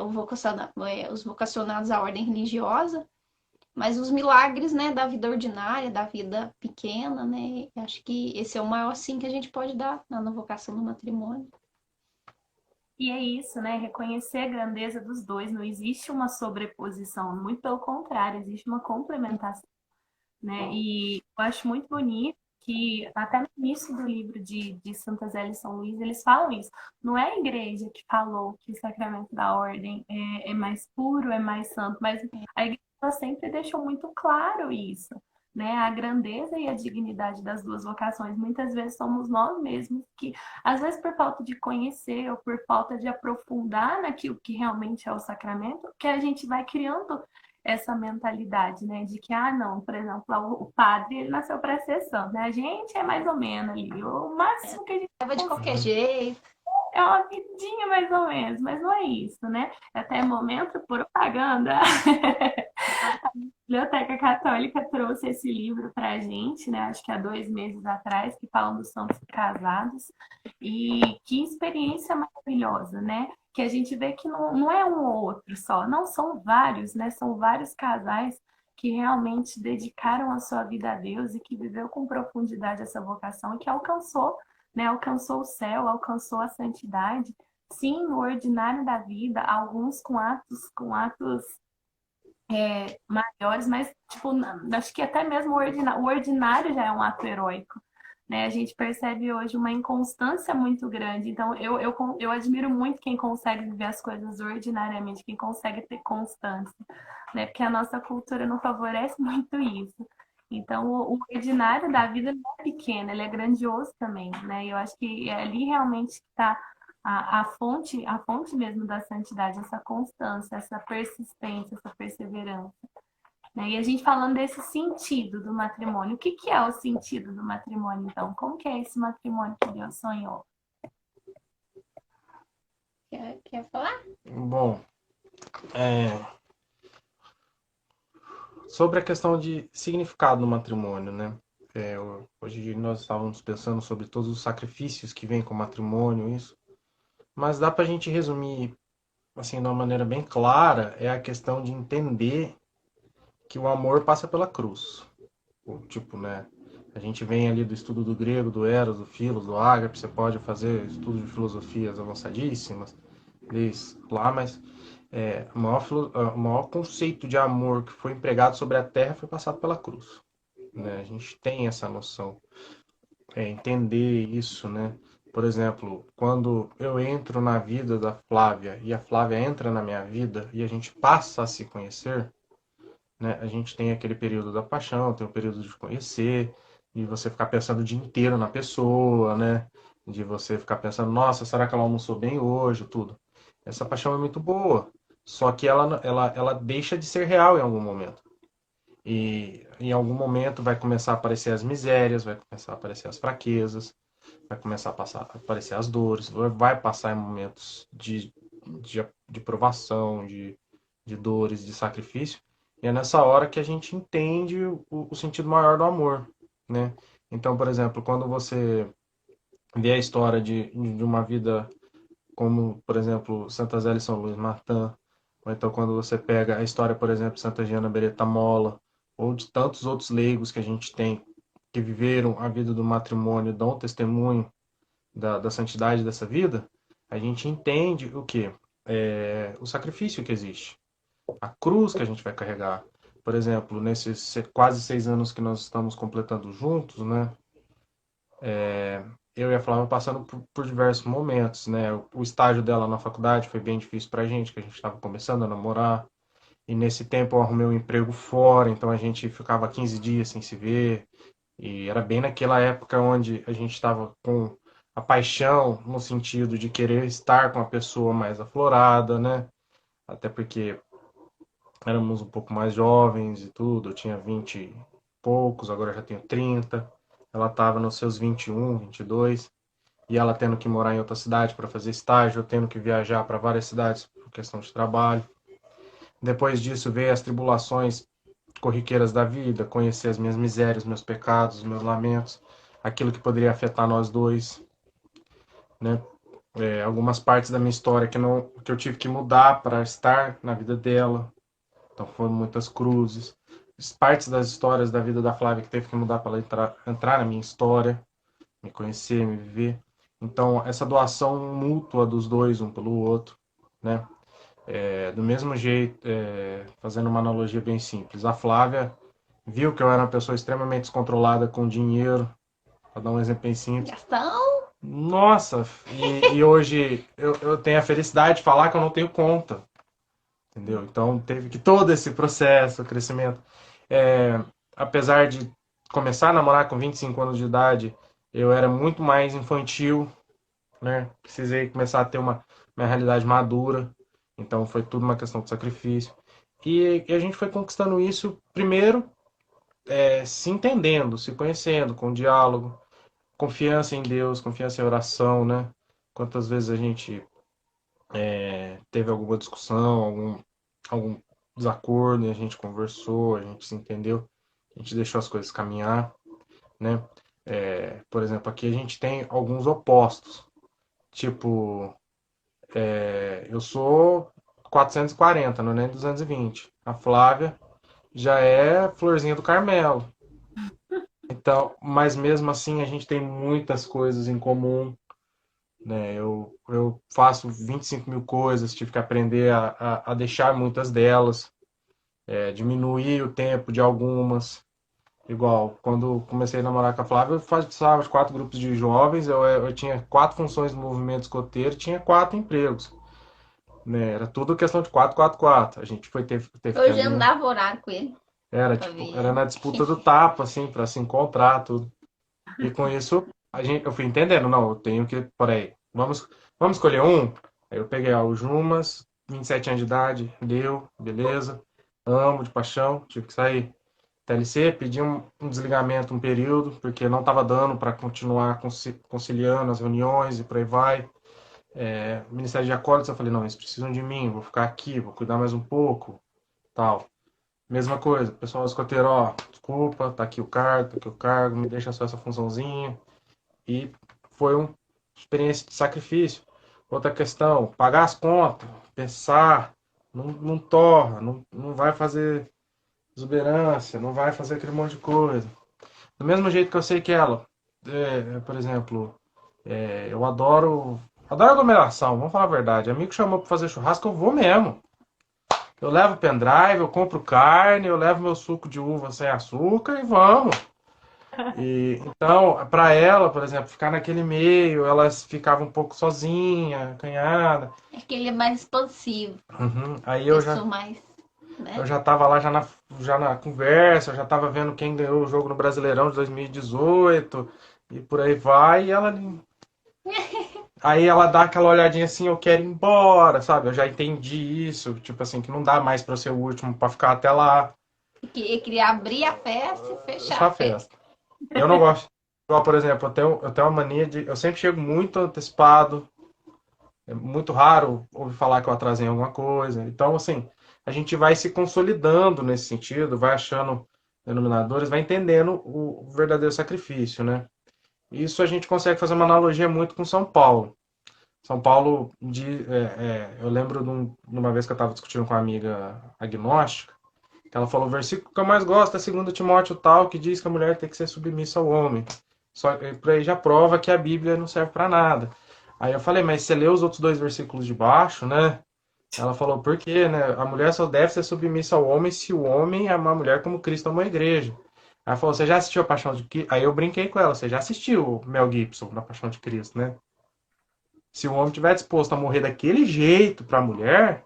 Speaker 2: os vocacionados à ordem religiosa, mas os milagres, né? Da vida ordinária, da vida pequena, né? Acho que esse é o maior sim que a gente pode dar na vocação do matrimônio.
Speaker 1: E é isso, né? Reconhecer a grandeza dos dois. Não existe uma sobreposição, muito pelo contrário, existe uma complementação, né? E eu acho muito bonito que até no início do livro de Santa Zélia e São Luís, eles falam isso. Não é a igreja que falou que o sacramento da ordem é mais puro, é mais santo, mas a igreja sempre deixou muito claro isso, né? A grandeza e a dignidade das duas vocações. Muitas vezes somos nós mesmos que, às vezes por falta de conhecer ou por falta de aprofundar naquilo que realmente é o sacramento, que a gente vai criando essa mentalidade, né, de que, não, por exemplo, o padre, ele nasceu para ser santo, né, a gente é mais ou menos ali, o máximo que a gente
Speaker 2: Leva de qualquer
Speaker 1: consegue
Speaker 2: jeito.
Speaker 1: é uma vidinha mais ou menos, mas não é isso, né, até momento propaganda. A Biblioteca Católica trouxe esse livro para a gente, né? Acho que há 2 meses atrás, que falam dos santos casados. E que experiência maravilhosa, né? Que a gente vê que não é um ou outro só, não são vários, né? São vários casais que realmente dedicaram a sua vida a Deus e que viveu com profundidade essa vocação e que alcançou, né? Alcançou o céu, alcançou a santidade. Sim, no ordinário da vida, alguns com atos maiores, mas tipo, acho que até mesmo o ordinário já é um ato heróico, né? A gente percebe hoje uma inconstância muito grande. Então, eu admiro muito quem consegue viver as coisas ordinariamente, quem consegue ter constância, né? Porque a nossa cultura não favorece muito isso. Então, o ordinário da vida não é pequeno, ele é grandioso também, né? E eu acho que é ali realmente que está a fonte mesmo da santidade, essa constância, essa persistência, essa perseverança. Né? E a gente falando desse sentido do matrimônio, o que que é o sentido do matrimônio, então? Como que é esse matrimônio que Deus sonhou?
Speaker 2: Quer falar?
Speaker 3: Bom, é, sobre a questão de significado no matrimônio, né? Hoje nós estávamos pensando sobre todos os sacrifícios que vêm com o matrimônio, isso. Mas dá para a gente resumir, assim, de uma maneira bem clara, é a questão de entender que o amor passa pela cruz. Tipo, né? A gente vem ali do estudo do grego, do Eros, do Filos, do Ágape, você pode fazer estudo de filosofias avançadíssimas, desde lá, mas o maior conceito de amor que foi empregado sobre a Terra foi passado pela cruz. Né? A gente tem essa noção, entender isso, né? Por exemplo, quando eu entro na vida da Flávia e a Flávia entra na minha vida e a gente passa a se conhecer, né? A gente tem aquele período da paixão, tem o período de conhecer, de você ficar pensando o dia inteiro na pessoa, né? De você ficar pensando, nossa, será que ela almoçou bem hoje, tudo. Essa paixão é muito boa, só que ela deixa de ser real em algum momento. E em algum momento vai começar a aparecer as misérias, vai começar a aparecer as fraquezas, vai começar a aparecer as dores, vai passar em momentos de provação, de dores, de sacrifício. E é nessa hora que a gente entende o sentido maior do amor, né? Então, por exemplo, quando você vê a história de uma vida como, por exemplo, Santa Zélia e São Luís Martã, ou então quando você pega a história, por exemplo, de Santa Giana Beretta Molla, ou de tantos outros leigos que a gente tem que viveram a vida do matrimônio, dão testemunho da santidade dessa vida, a gente entende o que? O sacrifício que existe, a cruz que a gente vai carregar. Por exemplo, nesses quase 6 anos que nós estamos completando juntos, né? Eu e a Flávia passando por diversos momentos, né? O estágio dela na faculdade foi bem difícil pra gente, que a gente estava começando a namorar. E nesse tempo eu arrumei um emprego fora, então a gente ficava 15 dias sem se ver. E era bem naquela época onde a gente estava com a paixão no sentido de querer estar com a pessoa mais aflorada, né? Até porque éramos um pouco mais jovens e tudo. Eu tinha 20 e poucos, agora eu já tenho 30. Ela estava nos seus 21, 22. E ela tendo que morar em outra cidade para fazer estágio, eu tendo que viajar para várias cidades por questão de trabalho. Depois disso veio as tribulações corriqueiras da vida, conhecer as minhas misérias, meus pecados, meus lamentos, aquilo que poderia afetar nós dois, né? Algumas partes da minha história que eu tive que mudar para estar na vida dela. Então foram muitas cruzes. Partes das histórias da vida da Flávia que teve que mudar para ela entrar na minha história, me conhecer, me viver. Então essa doação mútua dos dois, um pelo outro, né? Do mesmo jeito, fazendo uma analogia bem simples, a Flávia viu que eu era uma pessoa extremamente descontrolada com dinheiro, para dar um exemplo bem simples.
Speaker 2: Gastão?
Speaker 3: Nossa, e hoje eu tenho a felicidade de falar que eu não tenho conta, entendeu? Então teve que todo esse processo, crescimento. É, Apesar de começar a namorar com 25 anos de idade, eu era muito mais infantil, né? Precisei começar a ter uma realidade madura. Então foi tudo uma questão de sacrifício. E a gente foi conquistando isso primeiro, se entendendo, se conhecendo, com diálogo, confiança em Deus, confiança em oração, né? Quantas vezes a gente teve alguma discussão, algum desacordo, e a gente conversou, a gente se entendeu, a gente deixou as coisas caminhar, né? Por exemplo, aqui a gente tem alguns opostos. Tipo, eu sou 440, não é nem 220. A Flávia já é florzinha do Carmelo. Então, mas mesmo assim a gente tem muitas coisas em comum, né? Eu faço 25 mil coisas, tive que aprender a deixar muitas delas, diminuir o tempo de algumas. Igual, quando comecei a namorar com a Flávia, eu participava de 4 grupos de jovens, eu tinha 4 funções no movimento escoteiro, tinha 4 empregos, né? Era tudo questão de 4, 4, 4. A gente teve que
Speaker 2: Hoje eu
Speaker 3: ali.
Speaker 2: não dava horário com ele
Speaker 3: Era
Speaker 2: pra
Speaker 3: tipo,
Speaker 2: ver
Speaker 3: era
Speaker 2: ele.
Speaker 3: na disputa do tapa, assim, para se encontrar, tudo. E com isso, eu fui entendendo, não, eu tenho que, peraí, vamos escolher um? Aí eu peguei, ó, o Jumas, 27 anos de idade, deu, beleza, amo de paixão, tive que sair. TLC, pedi um desligamento um período, porque não estava dando para continuar conciliando as reuniões e por aí vai. Ministério de Acólitos, eu falei, não, eles precisam de mim, vou ficar aqui, vou cuidar mais um pouco, tal. Mesma coisa, pessoal escoteiro, ó, desculpa, tá aqui o cargo, me deixa só essa funçãozinha. E foi uma experiência de sacrifício. Outra questão, pagar as contas, pensar, não torra, não vai fazer exuberância, não vai fazer aquele monte de coisa. Do mesmo jeito que eu sei que ela, por exemplo, eu adoro aglomeração, vamos falar a verdade. Amigo chamou pra fazer churrasco, eu vou mesmo. Eu levo pendrive, eu compro carne, eu levo meu suco de uva sem açúcar e vamos. E então, para ela, por exemplo, ficar naquele meio, ela ficava um pouco sozinha, acanhada.
Speaker 2: É que ele é mais expansivo.
Speaker 3: Uhum. Aí
Speaker 2: Eu
Speaker 3: eu já
Speaker 2: sou mais.
Speaker 3: Eu
Speaker 2: né?
Speaker 3: já tava lá já na conversa, eu já tava vendo quem ganhou o jogo no Brasileirão de 2018 e por aí vai. Aí ela dá aquela olhadinha assim, eu quero ir embora, sabe? Eu já entendi isso, tipo assim, que não dá mais pra eu ser o último pra ficar até lá,
Speaker 2: Que queria abrir a festa e fechar
Speaker 3: só
Speaker 2: a
Speaker 3: a
Speaker 2: festa.
Speaker 3: festa. Eu não gosto. Igual, por exemplo, eu tenho uma mania de. Eu sempre chego muito antecipado. É muito raro ouvir falar que eu atrasei em alguma coisa. Então, assim, a gente vai se consolidando nesse sentido, vai achando denominadores, vai entendendo o verdadeiro sacrifício, né? Isso a gente consegue fazer uma analogia muito com São Paulo. São Paulo, eu lembro de uma vez que eu estava discutindo com uma amiga agnóstica, que ela falou: o versículo que eu mais gosto é 2 Timóteo tal, que diz que a mulher tem que ser submissa ao homem. Só que por aí já prova que a Bíblia não serve para nada. Aí eu falei: mas você leu os outros dois versículos de baixo, né? Ela falou: por quê, né? A mulher só deve ser submissa ao homem se o homem amar a mulher como Cristo amou a igreja. Aí ela falou: você já assistiu a Paixão de Cristo? Aí eu brinquei com ela: você já assistiu o Mel Gibson na Paixão de Cristo, né? Se o homem estiver disposto a morrer daquele jeito para a mulher,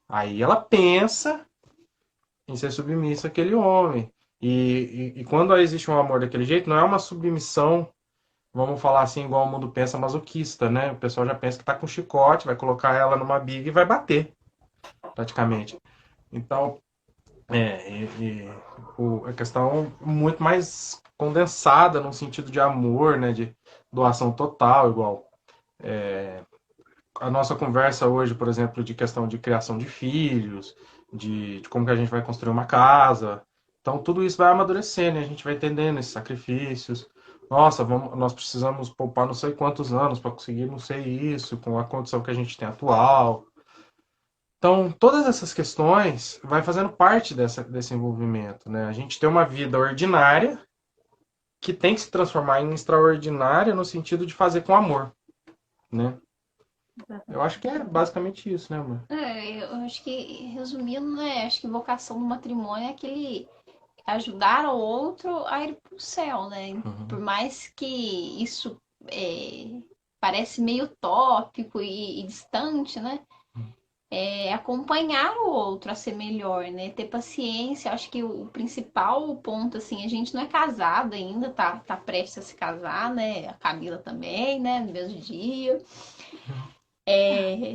Speaker 3: aí ela pensa em ser submissa àquele homem. E quando existe um amor daquele jeito, não é uma submissão, vamos falar assim, igual o mundo pensa, masoquista, né? O pessoal já pensa que tá com chicote, vai colocar ela numa biga e vai bater, praticamente. Então, a questão é muito mais condensada no sentido de amor, né? De doação total, igual a nossa conversa hoje, por exemplo, de questão de criação de filhos, de como que a gente vai construir uma casa. Então, tudo isso vai amadurecendo, e a gente vai entendendo esses sacrifícios. Nossa, nós precisamos poupar não sei quantos anos para conseguir não sei isso, com a condição que a gente tem atual. Então, todas essas questões vai fazendo parte desse envolvimento, né? A gente tem uma vida ordinária que tem que se transformar em extraordinária no sentido de fazer com amor, né? Eu acho que é basicamente isso, né, amor?
Speaker 2: Eu acho que, resumindo, né? Acho que vocação do matrimônio é aquele ajudar o outro a ir para o céu, né? Por
Speaker 3: Uhum.
Speaker 2: mais que isso parece meio tópico e distante, né? Acompanhar o outro a ser melhor, né? Ter paciência. Acho que o principal ponto, assim, a gente não é casado ainda, tá prestes a se casar, né? A Camila também, né? No mesmo dia. É...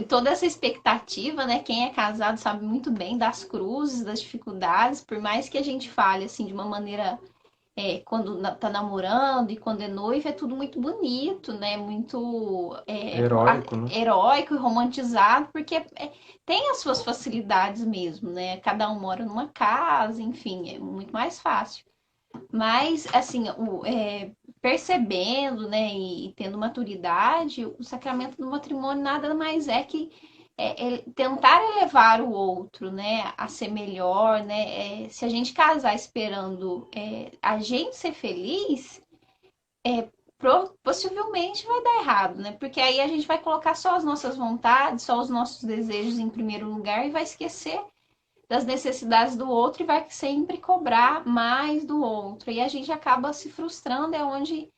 Speaker 2: Toda essa expectativa, né? Quem é casado sabe muito bem das cruzes, das dificuldades, por mais que a gente fale, assim, de uma maneira quando tá namorando e quando é noivo, é tudo muito bonito, né? Muito
Speaker 3: Heróico, né?
Speaker 2: heróico e romantizado, porque tem as suas facilidades mesmo, né? Cada um mora numa casa, enfim, é muito mais fácil. Mas, assim, percebendo, né, e tendo maturidade, o sacramento do matrimônio nada mais é que tentar elevar o outro, né, a ser melhor, né? Se a gente casar esperando a gente ser feliz, possivelmente vai dar errado, né? Porque aí a gente vai colocar só as nossas vontades, só os nossos desejos em primeiro lugar e vai esquecer das necessidades do outro e vai sempre cobrar mais do outro. E a gente acaba se frustrando, é onde,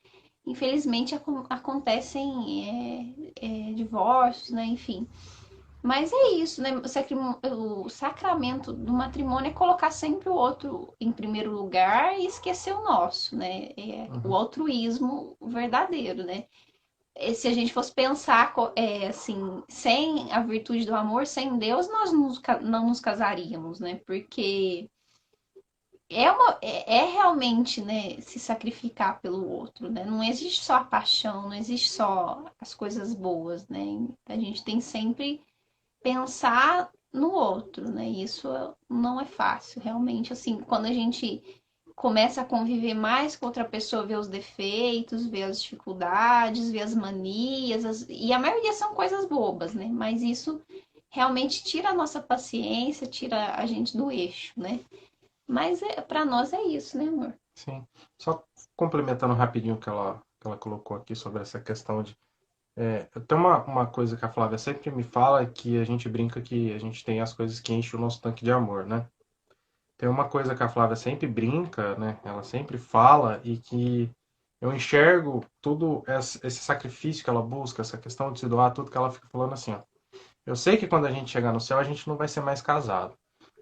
Speaker 2: infelizmente, acontecem divórcios, né? Enfim. Mas é isso, né? O sacramento do matrimônio é colocar sempre o outro em primeiro lugar e esquecer o nosso, né? É o
Speaker 3: Uhum.
Speaker 2: altruísmo verdadeiro, né? Se a gente fosse pensar assim, sem a virtude do amor, sem Deus, nós não nos casaríamos, né? Porque é realmente, né, se sacrificar pelo outro, né? Não existe só a paixão, não existe só as coisas boas, né? A gente tem sempre pensar no outro, né? Isso não é fácil, realmente. Assim, quando a gente começa a conviver mais com outra pessoa, vê os defeitos, vê as dificuldades, vê as manias, e a maioria são coisas bobas, né? Mas isso realmente tira a nossa paciência, tira a gente do eixo, né? Mas para nós é isso, né, amor?
Speaker 3: Sim. Só complementando rapidinho o que ela colocou aqui sobre essa questão de. Tem uma coisa que a Flávia sempre me fala que a gente brinca que a gente tem as coisas que enchem o nosso tanque de amor, né? Tem uma coisa que a Flávia sempre brinca, né? Ela sempre fala e que eu enxergo tudo esse sacrifício que ela busca, essa questão de se doar, tudo que ela fica falando assim, ó. Eu sei que quando a gente chegar no céu, a gente não vai ser mais casado.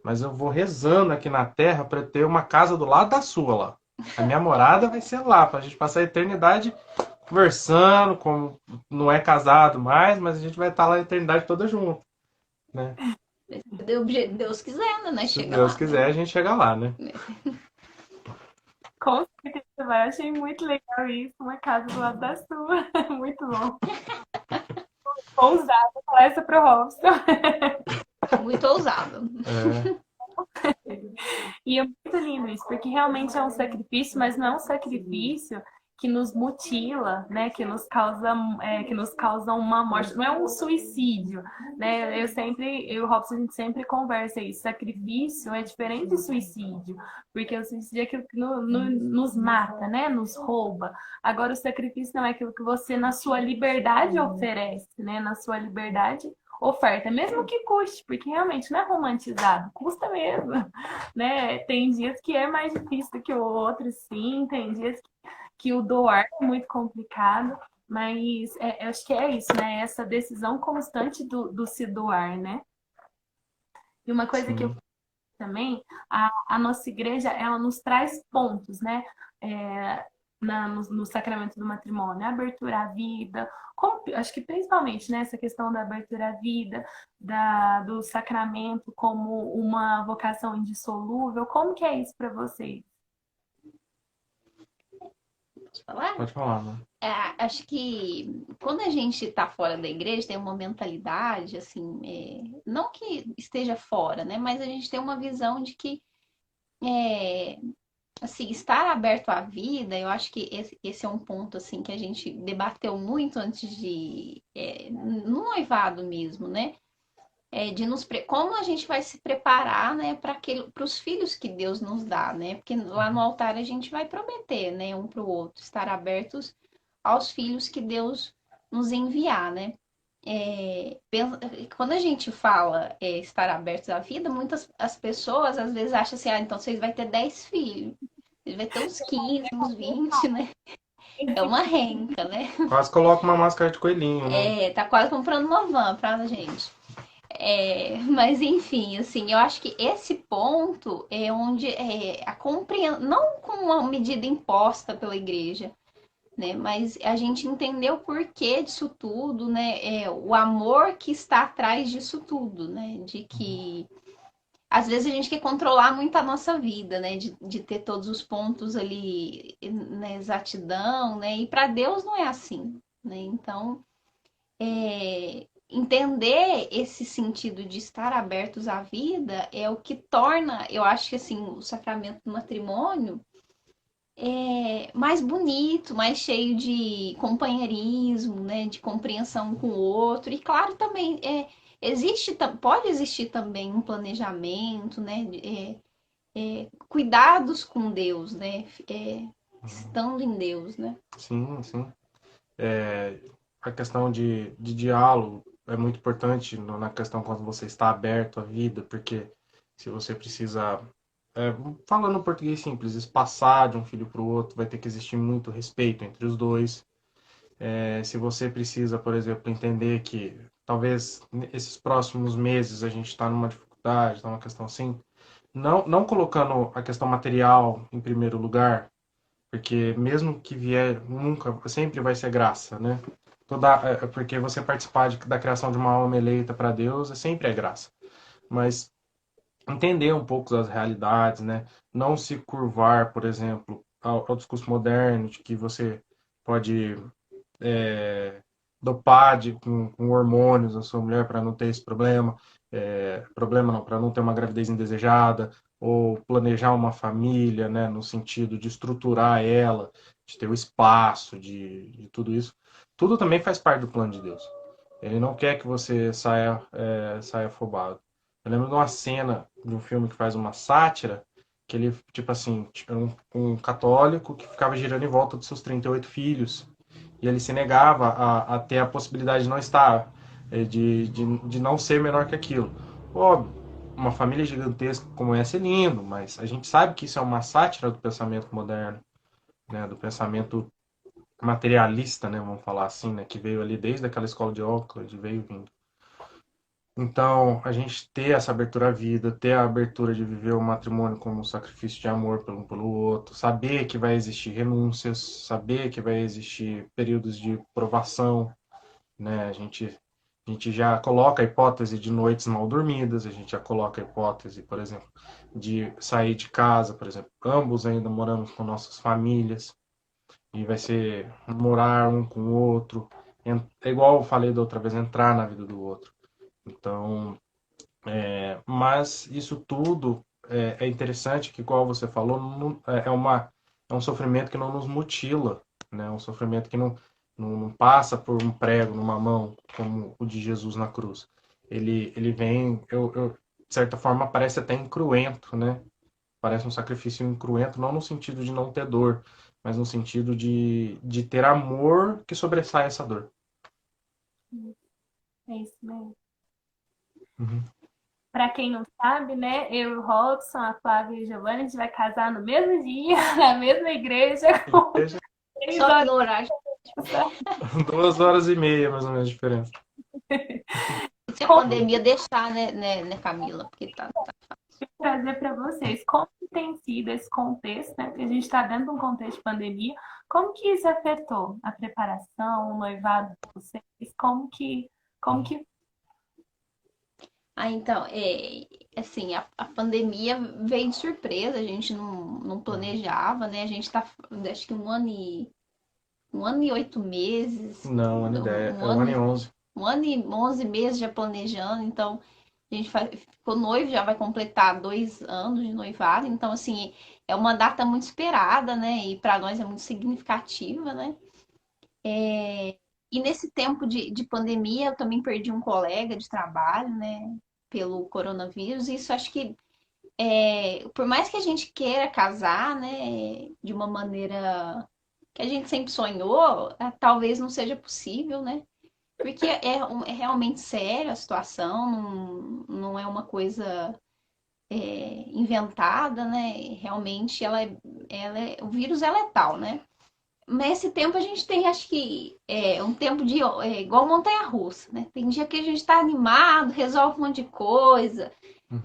Speaker 3: Mas eu vou rezando aqui na terra para ter uma casa do lado da sua lá. A minha morada vai ser lá, para a gente passar a eternidade conversando, como não é casado mais, mas a gente vai estar lá a eternidade toda junto, né?
Speaker 2: Deus quisendo, né?
Speaker 3: Se
Speaker 2: Chega
Speaker 3: Deus
Speaker 2: lá, né?
Speaker 3: quiser, a gente chega lá, né?
Speaker 1: Com certeza, vai. Achei muito legal isso, uma casa do lado da sua. Muito bom. Ousado, falar essa pro Robson.
Speaker 2: Muito ousado.
Speaker 3: É,
Speaker 1: E é muito lindo isso, porque realmente é um sacrifício, mas não é um sacrifício que nos mutila, né? Que nos causa uma morte. Não é um suicídio, né? Eu e o Robson, a gente sempre conversa isso. Sacrifício é diferente de suicídio, porque o suicídio é aquilo que nos mata, né? Nos rouba. Agora, o sacrifício não é aquilo que você, na sua liberdade, oferece, né? Na sua liberdade, oferta, mesmo que custe, porque realmente não é romantizado, custa mesmo, né? Tem dias que é mais difícil do que o outro, sim, tem dias que o doar é muito complicado, mas eu acho que é isso, né? Essa decisão constante do se doar, né? E uma coisa que eu
Speaker 3: sim.
Speaker 1: também, a nossa igreja, ela nos traz pontos, né? É, no sacramento do matrimônio, a abertura à vida, acho que principalmente nessa questão da abertura à vida, do sacramento como uma vocação indissolúvel, como que é isso para vocês?
Speaker 2: Posso falar?
Speaker 3: Pode falar, né?
Speaker 2: É, acho que quando a gente está fora da igreja, tem uma mentalidade, assim, não que esteja fora, né? Mas a gente tem uma visão de que, é, assim, estar aberto à vida, eu acho que esse é um ponto, assim, que a gente debateu muito antes no noivado mesmo, né? Como a gente vai se preparar, né, para os filhos que Deus nos dá, né? Porque lá no altar a gente vai prometer, né, um para o outro, estar abertos aos filhos que Deus nos enviar, né? Quando a gente fala estar abertos à vida, muitas as pessoas às vezes acham assim, então vocês vai ter 10 filhos, vocês vai ter uns 15, uns 20, né? É uma renca, né?
Speaker 3: Quase coloca uma máscara de coelhinho, né?
Speaker 2: Tá quase comprando uma van pra gente. Mas enfim, assim, eu acho que esse ponto é onde a compreensão, não com uma medida imposta pela igreja, né? Mas a gente entendeu o porquê disso tudo, né? O amor que está atrás disso tudo, né? De que às vezes a gente quer controlar muito a nossa vida, né? De ter todos os pontos ali na exatidão, né? E para Deus não é assim, né? Então, entender esse sentido de estar abertos à vida é o que torna, eu acho que assim, o sacramento do matrimônio mais bonito, mais cheio de companheirismo, né, de compreensão com o outro. E claro, também pode existir também um planejamento, né, cuidados com Deus, né, estando em Deus, né.
Speaker 3: Sim, sim. É, a questão de diálogo é muito importante na questão quando você está aberto à vida, porque se você precisa, é, falando português simples, passar de um filho para o outro, vai ter que existir muito respeito entre os dois. Se você precisa, por exemplo, entender que talvez esses próximos meses a gente está numa dificuldade, está uma questão assim, não colocando a questão material em primeiro lugar, porque mesmo que vier, nunca, sempre vai ser graça, né? Porque você participar da criação de uma alma eleita para Deus sempre é graça. Mas entender um pouco das realidades, né? Não se curvar, por exemplo, ao discurso moderno de que você pode dopar com hormônios a sua mulher para não ter esse problema, problema não, para não ter uma gravidez indesejada, ou planejar uma família, né, no sentido de estruturar ela, de ter o espaço, de tudo isso. Tudo também faz parte do plano de Deus. Ele não quer que você saia afobado. Eu lembro de uma cena de um filme que faz uma sátira, que ele, tipo assim, era um católico que ficava girando em volta dos seus 38 filhos. E ele se negava a ter a possibilidade de não estar, de não ser menor que aquilo. Óbvio, uma família gigantesca como essa é lindo, mas a gente sabe que isso é uma sátira do pensamento moderno, né, do pensamento materialista, né, vamos falar assim, né, que veio ali desde aquela escola de Oxford, veio vindo. Então, a gente ter essa abertura à vida, ter a abertura de viver o matrimônio como um sacrifício de amor pelo um pelo outro, saber que vai existir renúncias, saber que vai existir períodos de provação, né? A gente já coloca a hipótese de noites mal dormidas, a gente já coloca a hipótese, por exemplo, de sair de casa, por exemplo. Ambos ainda moramos com nossas famílias e vai ser morar um com o outro. É igual eu falei da outra vez, entrar na vida do outro. Então, mas isso tudo é interessante que, igual você falou, é um sofrimento que não nos mutila, né? É um sofrimento que não passa por um prego numa mão, como o de Jesus na cruz. Ele vem, de certa forma, parece até incruento, né? Parece um sacrifício incruento, não no sentido de não ter dor, mas no sentido de ter amor que sobressai essa dor.
Speaker 1: É isso mesmo.
Speaker 3: Uhum.
Speaker 1: Para quem não sabe, né? Eu e o Robson, a Flávia e o Giovanni, a gente vai casar no mesmo dia, na mesma igreja, com
Speaker 3: Veja,
Speaker 1: 3
Speaker 2: Só que
Speaker 1: horas
Speaker 2: no horário,
Speaker 1: de diferença.
Speaker 3: 2 horas e meia, mais ou menos, de diferença.
Speaker 2: se a
Speaker 1: Como
Speaker 2: pandemia deixar, né, Camila? Porque tá.
Speaker 1: trazer para vocês como que tem sido esse contexto, né? Porque a gente está dentro de um contexto de pandemia. Como que isso afetou a preparação, o noivado de vocês? Como que
Speaker 2: Então, assim, a pandemia veio de surpresa, a gente não planejava, né? A gente tá, acho que um ano e 8 meses,
Speaker 3: Não, ano ideia.
Speaker 2: um
Speaker 3: É o ano
Speaker 2: ano,
Speaker 3: e 11.
Speaker 2: um ano e 11 meses já planejando, então a gente ficou noivo, já vai completar 2 anos de noivado, então, assim, é uma data muito esperada, né? E para nós é muito significativa, né? E nesse tempo de pandemia, eu também perdi um colega de trabalho, né? Pelo coronavírus, e isso acho que por mais que a gente queira casar, né, de uma maneira que a gente sempre sonhou, talvez não seja possível, né? Porque é realmente sério a situação, não é uma coisa inventada, né? Realmente o vírus é letal, né? Nesse tempo a gente tem, acho que, um tempo igual montanha-russa, né? Tem dia que a gente tá animado, resolve um monte de coisa,
Speaker 3: Uhum.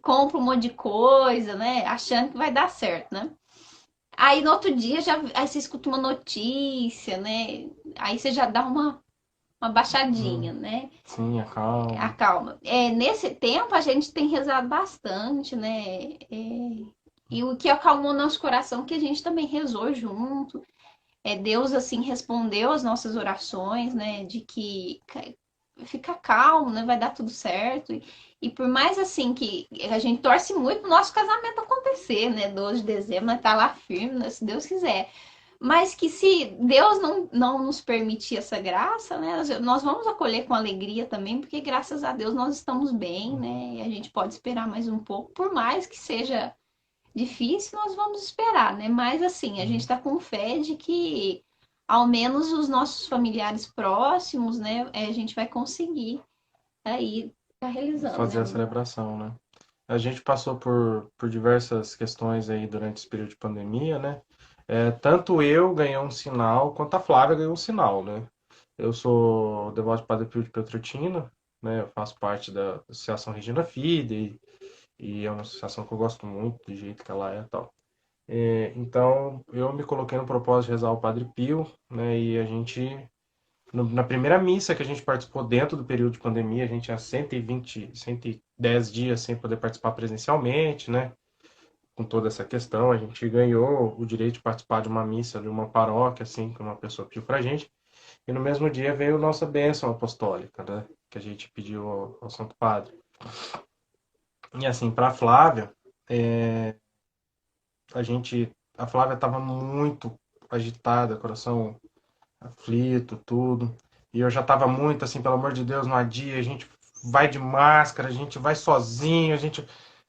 Speaker 2: compra um monte de coisa, né? Achando que vai dar certo, né? Aí no outro dia aí você escuta uma notícia, né? Aí você já dá uma
Speaker 3: Hum,
Speaker 2: baixadinha, né?
Speaker 3: sim,
Speaker 2: A
Speaker 3: acalma.
Speaker 2: calma. Nesse tempo a gente tem rezado bastante, né? E o que acalmou nosso coração, que a gente também rezou junto. Deus, assim, respondeu as nossas orações, né? De que fica calmo, né? Vai dar tudo certo. E por mais, assim, que a gente torce muito pro nosso casamento acontecer, né? 12 de dezembro, nós tá lá firme, né? Se Deus quiser. Mas que se Deus não nos permitir essa graça, né? Nós vamos acolher com alegria também, porque graças a Deus nós estamos bem, né? E a gente pode esperar mais um pouco, por mais que seja difícil, nós vamos esperar, né? Mas assim, a gente
Speaker 3: Uhum.
Speaker 2: está com fé de que ao menos os nossos familiares próximos, né, a gente vai conseguir aí tá realizando,
Speaker 3: Fazer a
Speaker 2: né?
Speaker 3: celebração, né? A gente passou por diversas questões aí durante esse período de pandemia, né? Tanto eu ganhei um sinal, quanto a Flávia ganhou um sinal, né? Eu sou devoto de Padre Pio de Pietrelcina, né? Eu faço parte da Associação Regina Fidei, e é uma associação que eu gosto muito do jeito que ela é e tal. Então, eu me coloquei no propósito de rezar o Padre Pio, né? E a gente, na primeira missa que a gente participou dentro do período de pandemia, a gente tinha 120, 110 dias sem poder participar presencialmente, né? Com toda essa questão, a gente ganhou o direito de participar de uma missa de uma paróquia, assim, que uma pessoa pediu pra gente. E no mesmo dia veio nossa bênção apostólica, né? Que a gente pediu ao Santo Padre. E assim, para Flávia, é, a Flávia estava muito agitada, coração aflito, tudo. E eu já estava muito assim, pelo amor de Deus, no dia, a gente vai de máscara, a gente vai sozinho,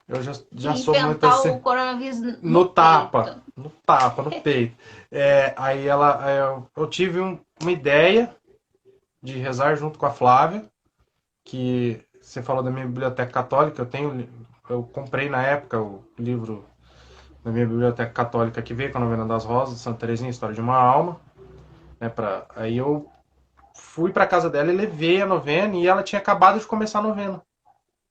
Speaker 3: eu já
Speaker 2: E
Speaker 3: sou muito
Speaker 2: enfrentar
Speaker 3: assim,
Speaker 2: o coronavírus
Speaker 3: no
Speaker 2: no
Speaker 3: tapa,
Speaker 2: peito.
Speaker 3: no tapa, no peito. Aí eu tive uma ideia de rezar junto com a Flávia, que você falou da minha biblioteca católica, eu comprei na época o livro da minha biblioteca católica que veio com a Novena das Rosas, Santa Teresinha, História de uma Alma, né, aí eu fui pra casa dela e levei a novena e ela tinha acabado de começar a novena.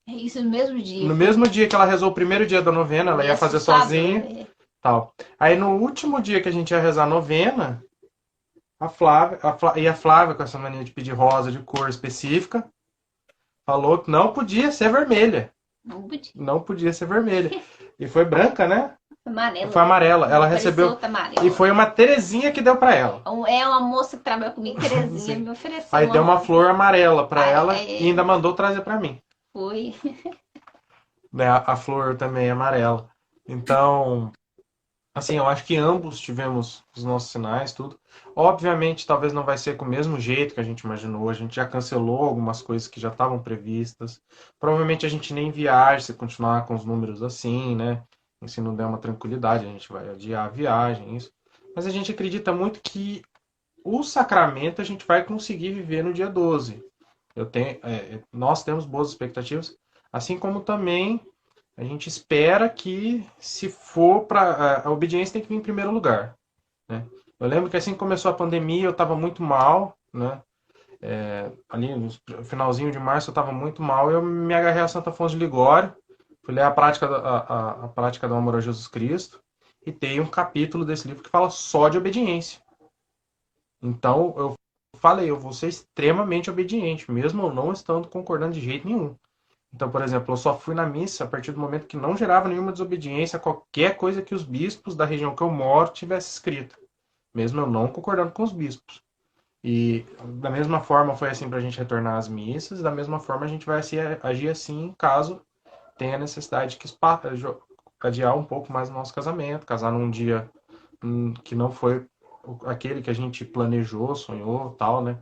Speaker 2: É isso no mesmo dia.
Speaker 3: No mesmo dia que ela rezou o primeiro dia da novena, ela
Speaker 2: Foi
Speaker 3: ia fazer
Speaker 2: assustador,
Speaker 3: sozinha, tal. Aí no último dia que a gente ia rezar a novena, a Flávia, com essa mania de pedir rosa de cor específica, falou que não podia ser vermelha.
Speaker 2: Não podia.
Speaker 3: Não podia ser vermelha. E foi branca, né?
Speaker 2: Amarela.
Speaker 3: Foi amarela. Ela
Speaker 2: Parecia
Speaker 3: recebeu.
Speaker 2: outra amarela.
Speaker 3: E foi uma Terezinha que deu pra ela.
Speaker 2: É uma moça que trabalha comigo, Terezinha,
Speaker 3: Sim.
Speaker 2: me ofereceu
Speaker 3: Aí deu uma
Speaker 2: rosa.
Speaker 3: flor amarela pra ela
Speaker 2: é.
Speaker 3: e ainda mandou trazer pra mim.
Speaker 2: Foi.
Speaker 3: Né? A flor também é amarela. Então, assim, eu acho que ambos tivemos os nossos sinais, tudo. Obviamente, talvez não vai ser com o mesmo jeito que a gente imaginou. A gente já cancelou algumas coisas que já estavam previstas. Provavelmente a gente nem viaja se continuar com os números assim, né? E se não der uma tranquilidade, a gente vai adiar a viagem, isso. Mas a gente acredita muito que o sacramento a gente vai conseguir viver no dia 12. Nós temos boas expectativas, assim como também a gente espera que, se for para. A obediência tem que vir em primeiro lugar. Né? Eu lembro que assim que começou a pandemia, eu estava muito mal, né? Ali no finalzinho de março eu estava muito mal, eu me agarrei a Santa Afonso de Ligório, fui ler a prática do amor a Jesus Cristo, e tem um capítulo desse livro que fala só de obediência. Então eu falei, eu vou ser extremamente obediente, mesmo eu não estando concordando de jeito nenhum. Então, por exemplo, eu só fui na missa a partir do momento que não gerava nenhuma desobediência a qualquer coisa que os bispos da região que eu moro tivessem escrito, mesmo eu não concordando com os bispos. E da mesma forma foi assim para a gente retornar às missas, da mesma forma a gente vai agir assim caso tenha necessidade que adiar um pouco mais o nosso casamento, casar num dia que não foi aquele que a gente planejou, sonhou, tal, né?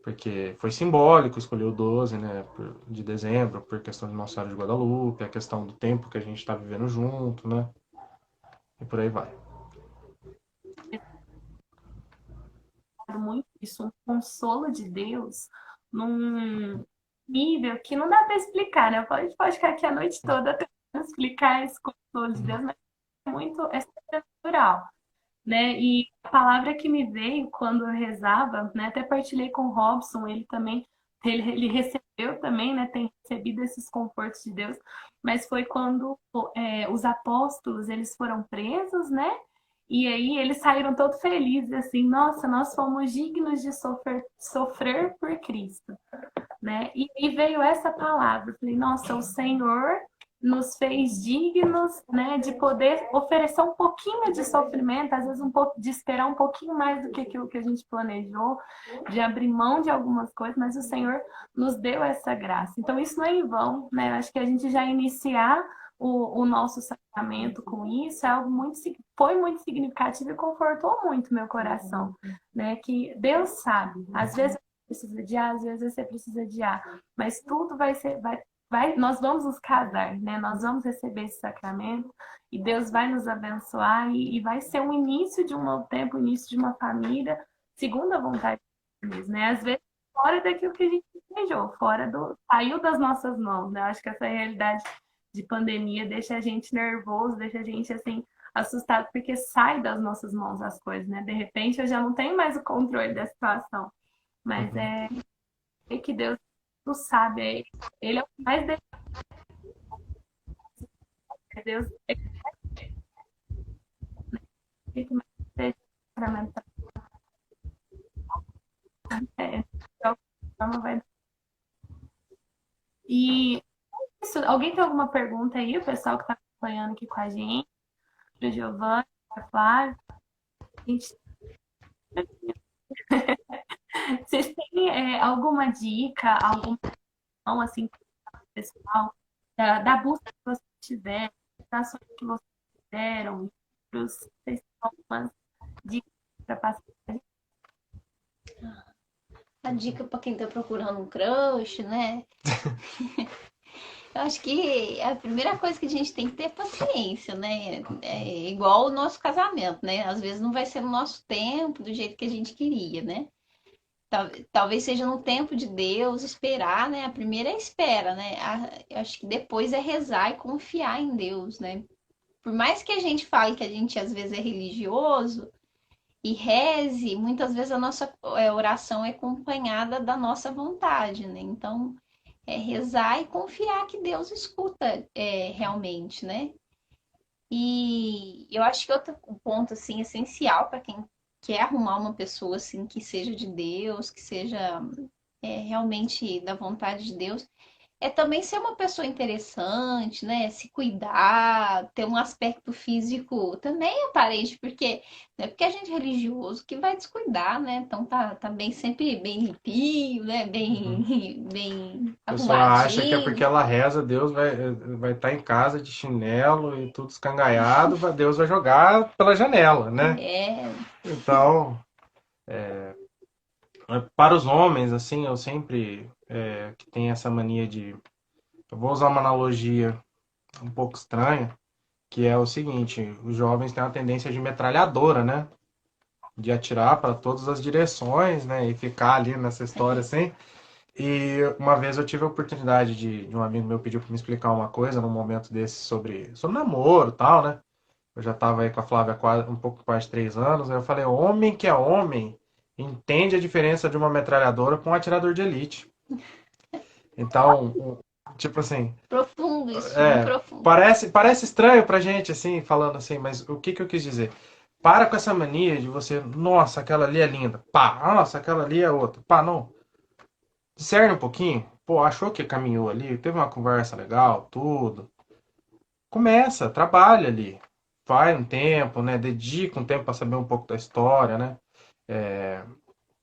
Speaker 3: Porque foi simbólico escolher o 12, né, de dezembro, por questão de Nossa Senhora de Guadalupe, a questão do tempo que a gente está vivendo junto, né? E por aí vai.
Speaker 1: Muito isso, um consolo de Deus num nível que não dá para explicar, né? A gente pode ficar aqui a noite toda tentando explicar esse consolo de Deus, mas é sobrenatural, né? E a palavra que me veio quando eu rezava, né? Até partilhei com o Robson, ele recebeu também, né? Tem recebido esses confortos de Deus, mas foi quando os apóstolos eles foram presos, né? E aí eles saíram todos felizes, assim, nossa, nós fomos dignos de sofrer por Cristo, né? E veio essa palavra, eu falei, nossa, o Senhor nos fez dignos, né, de poder oferecer um pouquinho de sofrimento, às vezes um pouco de esperar um pouquinho mais do que aquilo que a gente planejou, de abrir mão de algumas coisas, mas o Senhor nos deu essa graça. Então isso não é em vão, né? Eu acho que a gente já iniciar o nosso sacramento com isso é algo foi muito significativo e confortou muito meu coração, né? Que Deus sabe, às vezes precisa adiar, às vezes você precisa adiar, mas tudo nós vamos nos casar, né? Nós vamos receber esse sacramento e Deus vai nos abençoar e vai ser um início de um novo tempo, o início de uma família, segundo a vontade de Deus, né? Às vezes fora daquilo que a gente desejou, saiu das nossas mãos, né? Eu acho que essa realidade de pandemia deixa a gente nervoso, deixa a gente assim assustado porque sai das nossas mãos as coisas, né? De repente eu já não tenho mais o controle da situação, mas é que Deus sabe, ele é o que mais Deus é o que mais deseja sacramental. E isso, alguém tem alguma pergunta aí? O pessoal que está acompanhando aqui com a gente, o Giovanni, a Flávia. Vocês têm alguma dica, alguma questão assim, pessoal, da busca que vocês tiveram, das ações que vocês fizeram, livros, vocês têm algumas dicas para passar?
Speaker 2: A dica para quem tá procurando um crush, né? Eu acho que a primeira coisa que a gente tem que ter é paciência, né? É igual o nosso casamento, né? Às vezes não vai ser no nosso tempo, do jeito que a gente queria, né? Talvez seja no tempo de Deus, esperar, né? A primeira é a espera, né? Eu acho que depois é rezar e confiar em Deus, né? Por mais que a gente fale que a gente às vezes é religioso, e reze, muitas vezes a nossa oração é acompanhada da nossa vontade, né? Então, é rezar e confiar que Deus escuta realmente, né? E eu acho que outro ponto assim essencial para quem quer arrumar uma pessoa assim que seja de Deus, que seja realmente da vontade de Deus, é também ser uma pessoa interessante, né? Se cuidar, ter um aspecto físico também aparente, porque não é porque a gente é religioso que vai descuidar, né? Então tá bem sempre bem limpinho, né?
Speaker 3: Uhum.
Speaker 2: Bem
Speaker 3: A pessoa acha que é porque
Speaker 2: arrumadinho.
Speaker 3: ela reza, Deus vai estar em casa de chinelo e tudo escangaiado, Deus vai jogar pela janela, né?
Speaker 2: É,
Speaker 3: Então, para os homens, assim, eu sempre que tem essa mania de. Eu vou usar uma analogia um pouco estranha, que é o seguinte: os jovens têm uma tendência de metralhadora, né? De atirar para todas as direções, né? E ficar ali nessa história assim. E uma vez eu tive a oportunidade de um amigo meu pediu para me explicar uma coisa num momento desse sobre namoro e tal, né? Eu já estava aí com a Flávia quase, um pouco quase 3 anos. Aí eu falei: homem que é homem entende a diferença de uma metralhadora com um atirador de elite. Então, tipo assim,
Speaker 2: profundo isso, bem
Speaker 3: é,
Speaker 2: profundo.
Speaker 3: parece estranho pra gente, assim, falando assim, mas o que que eu quis dizer? Para com essa mania de você, nossa, aquela ali é linda, pá, nossa, aquela ali é outra, pá, não. Discerne um pouquinho, pô, achou que caminhou ali, teve uma conversa legal, tudo. Começa, trabalha ali, vai um tempo, né, dedica um tempo pra saber um pouco da história, né. É,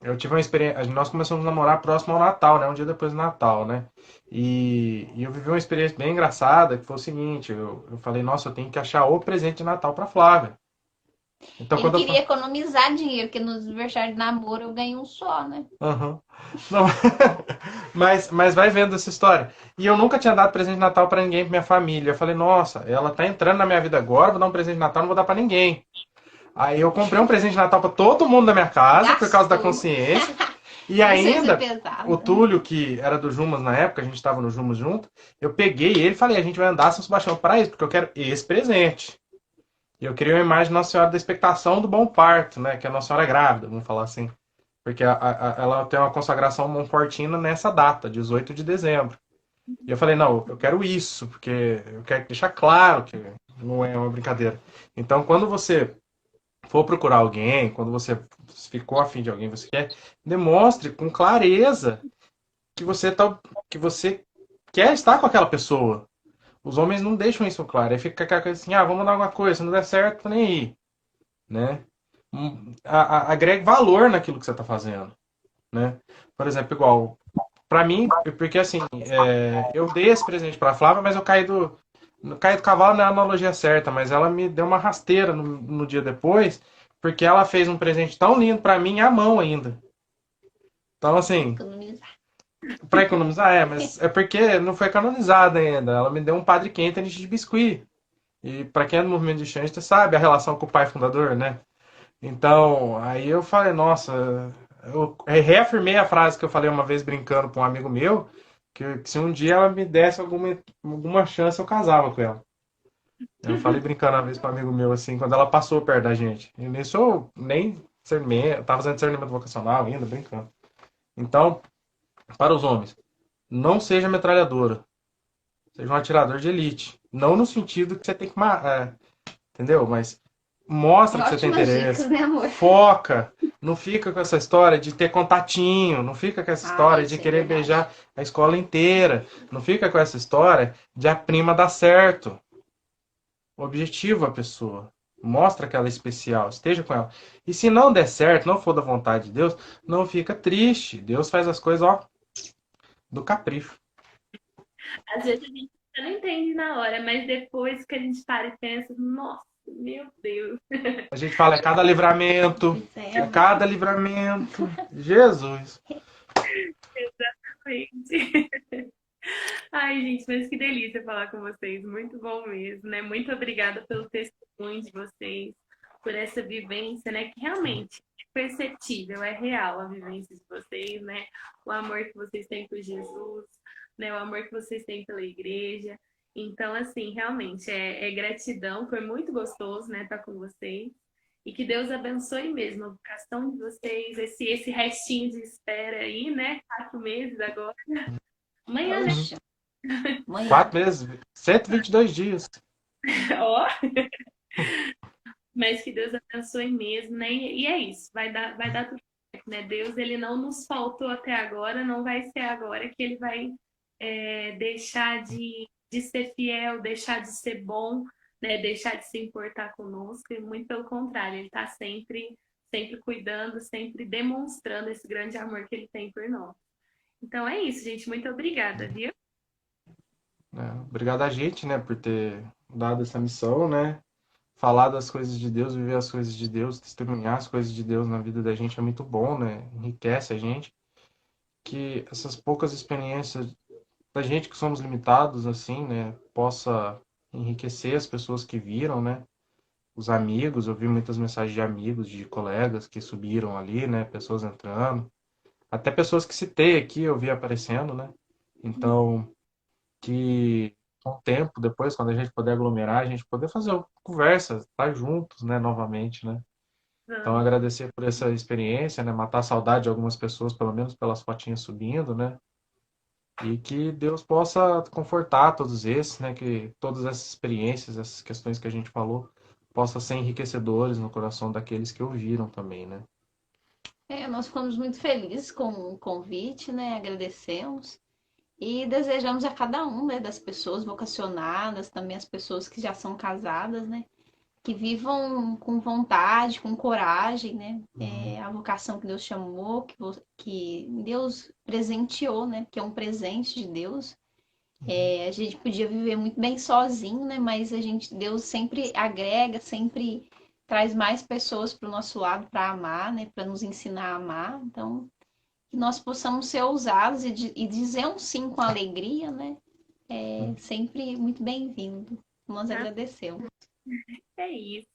Speaker 3: eu tive uma experiência. Nós começamos a namorar próximo ao Natal, né? Um dia depois do Natal, né? E eu vivi uma experiência bem engraçada, que foi o seguinte: eu falei, nossa, eu tenho que achar o presente de Natal pra Flávia. Então,
Speaker 2: Ele
Speaker 3: quando eu
Speaker 2: queria
Speaker 3: falei.
Speaker 2: economizar dinheiro, porque no aniversário de namoro eu ganhei um só, né?
Speaker 3: Aham. Não, mas vai vendo essa história. E eu nunca tinha dado presente de Natal pra ninguém, pra minha família. Eu falei, nossa, ela tá entrando na minha vida agora, vou dar um presente de Natal, não vou dar pra ninguém. Aí eu comprei um presente de Natal pra todo mundo da minha casa, por causa da
Speaker 2: Gastou.
Speaker 3: consciência. E
Speaker 2: Consciência
Speaker 3: ainda, o
Speaker 2: pesada.
Speaker 3: Túlio, que era do Jumas na época, a gente estava no Jumas junto, eu peguei ele e falei, a gente vai andar São Sebastião do Paraíso, porque eu quero esse presente. E eu queria uma imagem de Nossa Senhora da Expectação do Bom Parto, né? Que é a Nossa Senhora grávida, vamos falar assim. Porque ela tem uma consagração monfortina nessa data, 18 de dezembro. E eu falei, não, eu quero isso, porque eu quero deixar claro que não é uma brincadeira. Então, quando você for procurar alguém, quando você ficou afim de alguém, você quer, demonstre com clareza que você tá, que você quer estar com aquela pessoa. Os homens não deixam isso claro. Aí fica aquela coisa assim, ah, vamos dar alguma coisa, se não der certo, tô nem aí, né? Agregue valor naquilo que você está fazendo, né? Por exemplo, igual, pra mim, porque assim, eu dei esse presente pra Flávia, mas eu caí do cavalo não é a analogia certa, mas ela me deu uma rasteira no dia depois, porque ela fez um presente tão lindo pra mim à mão ainda. Então, assim,
Speaker 2: Economizar.
Speaker 3: pra economizar, mas é porque não foi canonizada ainda. Ela me deu um Padre Quentin de biscuit. E pra quem é do movimento de Xanxta sabe a relação com o pai fundador, né? Então, aí eu falei, nossa, eu reafirmei a frase que eu falei uma vez brincando com um amigo meu, que se um dia ela me desse alguma chance, eu casava com ela. Eu falei brincando uma vez com um amigo meu, assim, quando ela passou perto da gente. E nisso eu nem discernimento, tava fazendo discernimento vocacional ainda, brincando. Então, para os homens, não seja metralhadora. Seja um atirador de elite. Não no sentido que você tem que entendeu? Mas mostra que você tem
Speaker 2: Ótimas dicas,
Speaker 3: interesse.
Speaker 2: né, amor?
Speaker 3: Foca. Não fica com essa história de ter contatinho. Não fica com essa
Speaker 2: Ah,
Speaker 3: história de
Speaker 2: isso é
Speaker 3: querer
Speaker 2: verdade.
Speaker 3: beijar a escola inteira. Não fica com essa história de a prima dar certo. Objetiva a pessoa. Mostra que ela é especial. Esteja com ela. E se não der certo, não for da vontade de Deus, não fica triste. Deus faz as coisas, ó, do capricho.
Speaker 1: Às vezes a gente não entende na hora, mas depois que a gente para e pensa, nossa, meu Deus.
Speaker 3: A gente fala, é cada livramento.
Speaker 2: Pois é,
Speaker 3: É
Speaker 2: amor.
Speaker 3: cada livramento. Jesus.
Speaker 1: Exatamente. Ai, gente, mas que delícia falar com vocês. Muito bom mesmo, né? Muito obrigada pelo testemunho de vocês, por essa vivência, né? Que realmente é perceptível, é real a vivência de vocês, né? O amor que vocês têm por Jesus, né? O amor que vocês têm pela igreja. Então, assim, realmente é gratidão. Foi muito gostoso, né? Estar com vocês. E que Deus abençoe mesmo a vocação de vocês, esse restinho de espera aí, né? 4 meses agora. Amanhã, né?
Speaker 2: Poxa, amanhã.
Speaker 3: 4 meses, 122 dias.
Speaker 1: Ó, mas que Deus abençoe mesmo, né? E é isso, vai dar tudo certo, né? Deus, ele não nos faltou até agora, não vai ser agora que ele vai deixar de ser fiel, deixar de ser bom, né? Deixar de se importar conosco, e muito pelo contrário, ele está sempre cuidando, sempre demonstrando esse grande amor que ele tem por nós. Então é isso, gente. Muito obrigada, viu?
Speaker 3: Né? Obrigado a gente, né, por ter dado essa missão, né? Falar das coisas de Deus, viver as coisas de Deus, testemunhar as coisas de Deus na vida da gente é muito bom, né? Enriquece a gente. Que essas poucas experiências da gente que somos limitados, assim, né, possa enriquecer as pessoas que viram, né? Os amigos, eu vi muitas mensagens de amigos, de colegas que subiram ali, né? Pessoas entrando. Até pessoas que citei aqui eu vi aparecendo, né? Então, que com o tempo, depois, quando a gente puder aglomerar, a gente poder fazer uma conversa, estar juntos, né, novamente, né? Então,
Speaker 1: Vamos.
Speaker 3: agradecer por essa experiência, né? Matar a saudade de algumas pessoas, pelo menos pelas fotinhas subindo, né? E que Deus possa confortar todos esses, né? Que todas essas experiências, essas questões que a gente falou, possam ser enriquecedores no coração daqueles que ouviram também, né?
Speaker 2: Nós ficamos muito felizes com o convite, né? Agradecemos. E desejamos a cada um, né, das pessoas vocacionadas, também as pessoas que já são casadas, né, que vivam com vontade, com coragem, né, a vocação que Deus chamou, que Deus presenteou, né, que é um presente de Deus. A gente podia viver muito bem sozinho, né, mas Deus sempre agrega, sempre traz mais pessoas para o nosso lado para amar, né, para nos ensinar a amar. Então, que nós possamos ser ousados e dizer um sim com alegria, né? É sempre muito bem-vindo. Nós
Speaker 1: Tá?
Speaker 2: agradecemos.
Speaker 1: É isso.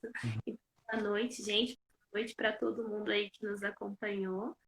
Speaker 1: Então, boa noite, gente. Boa noite para todo mundo aí que nos acompanhou.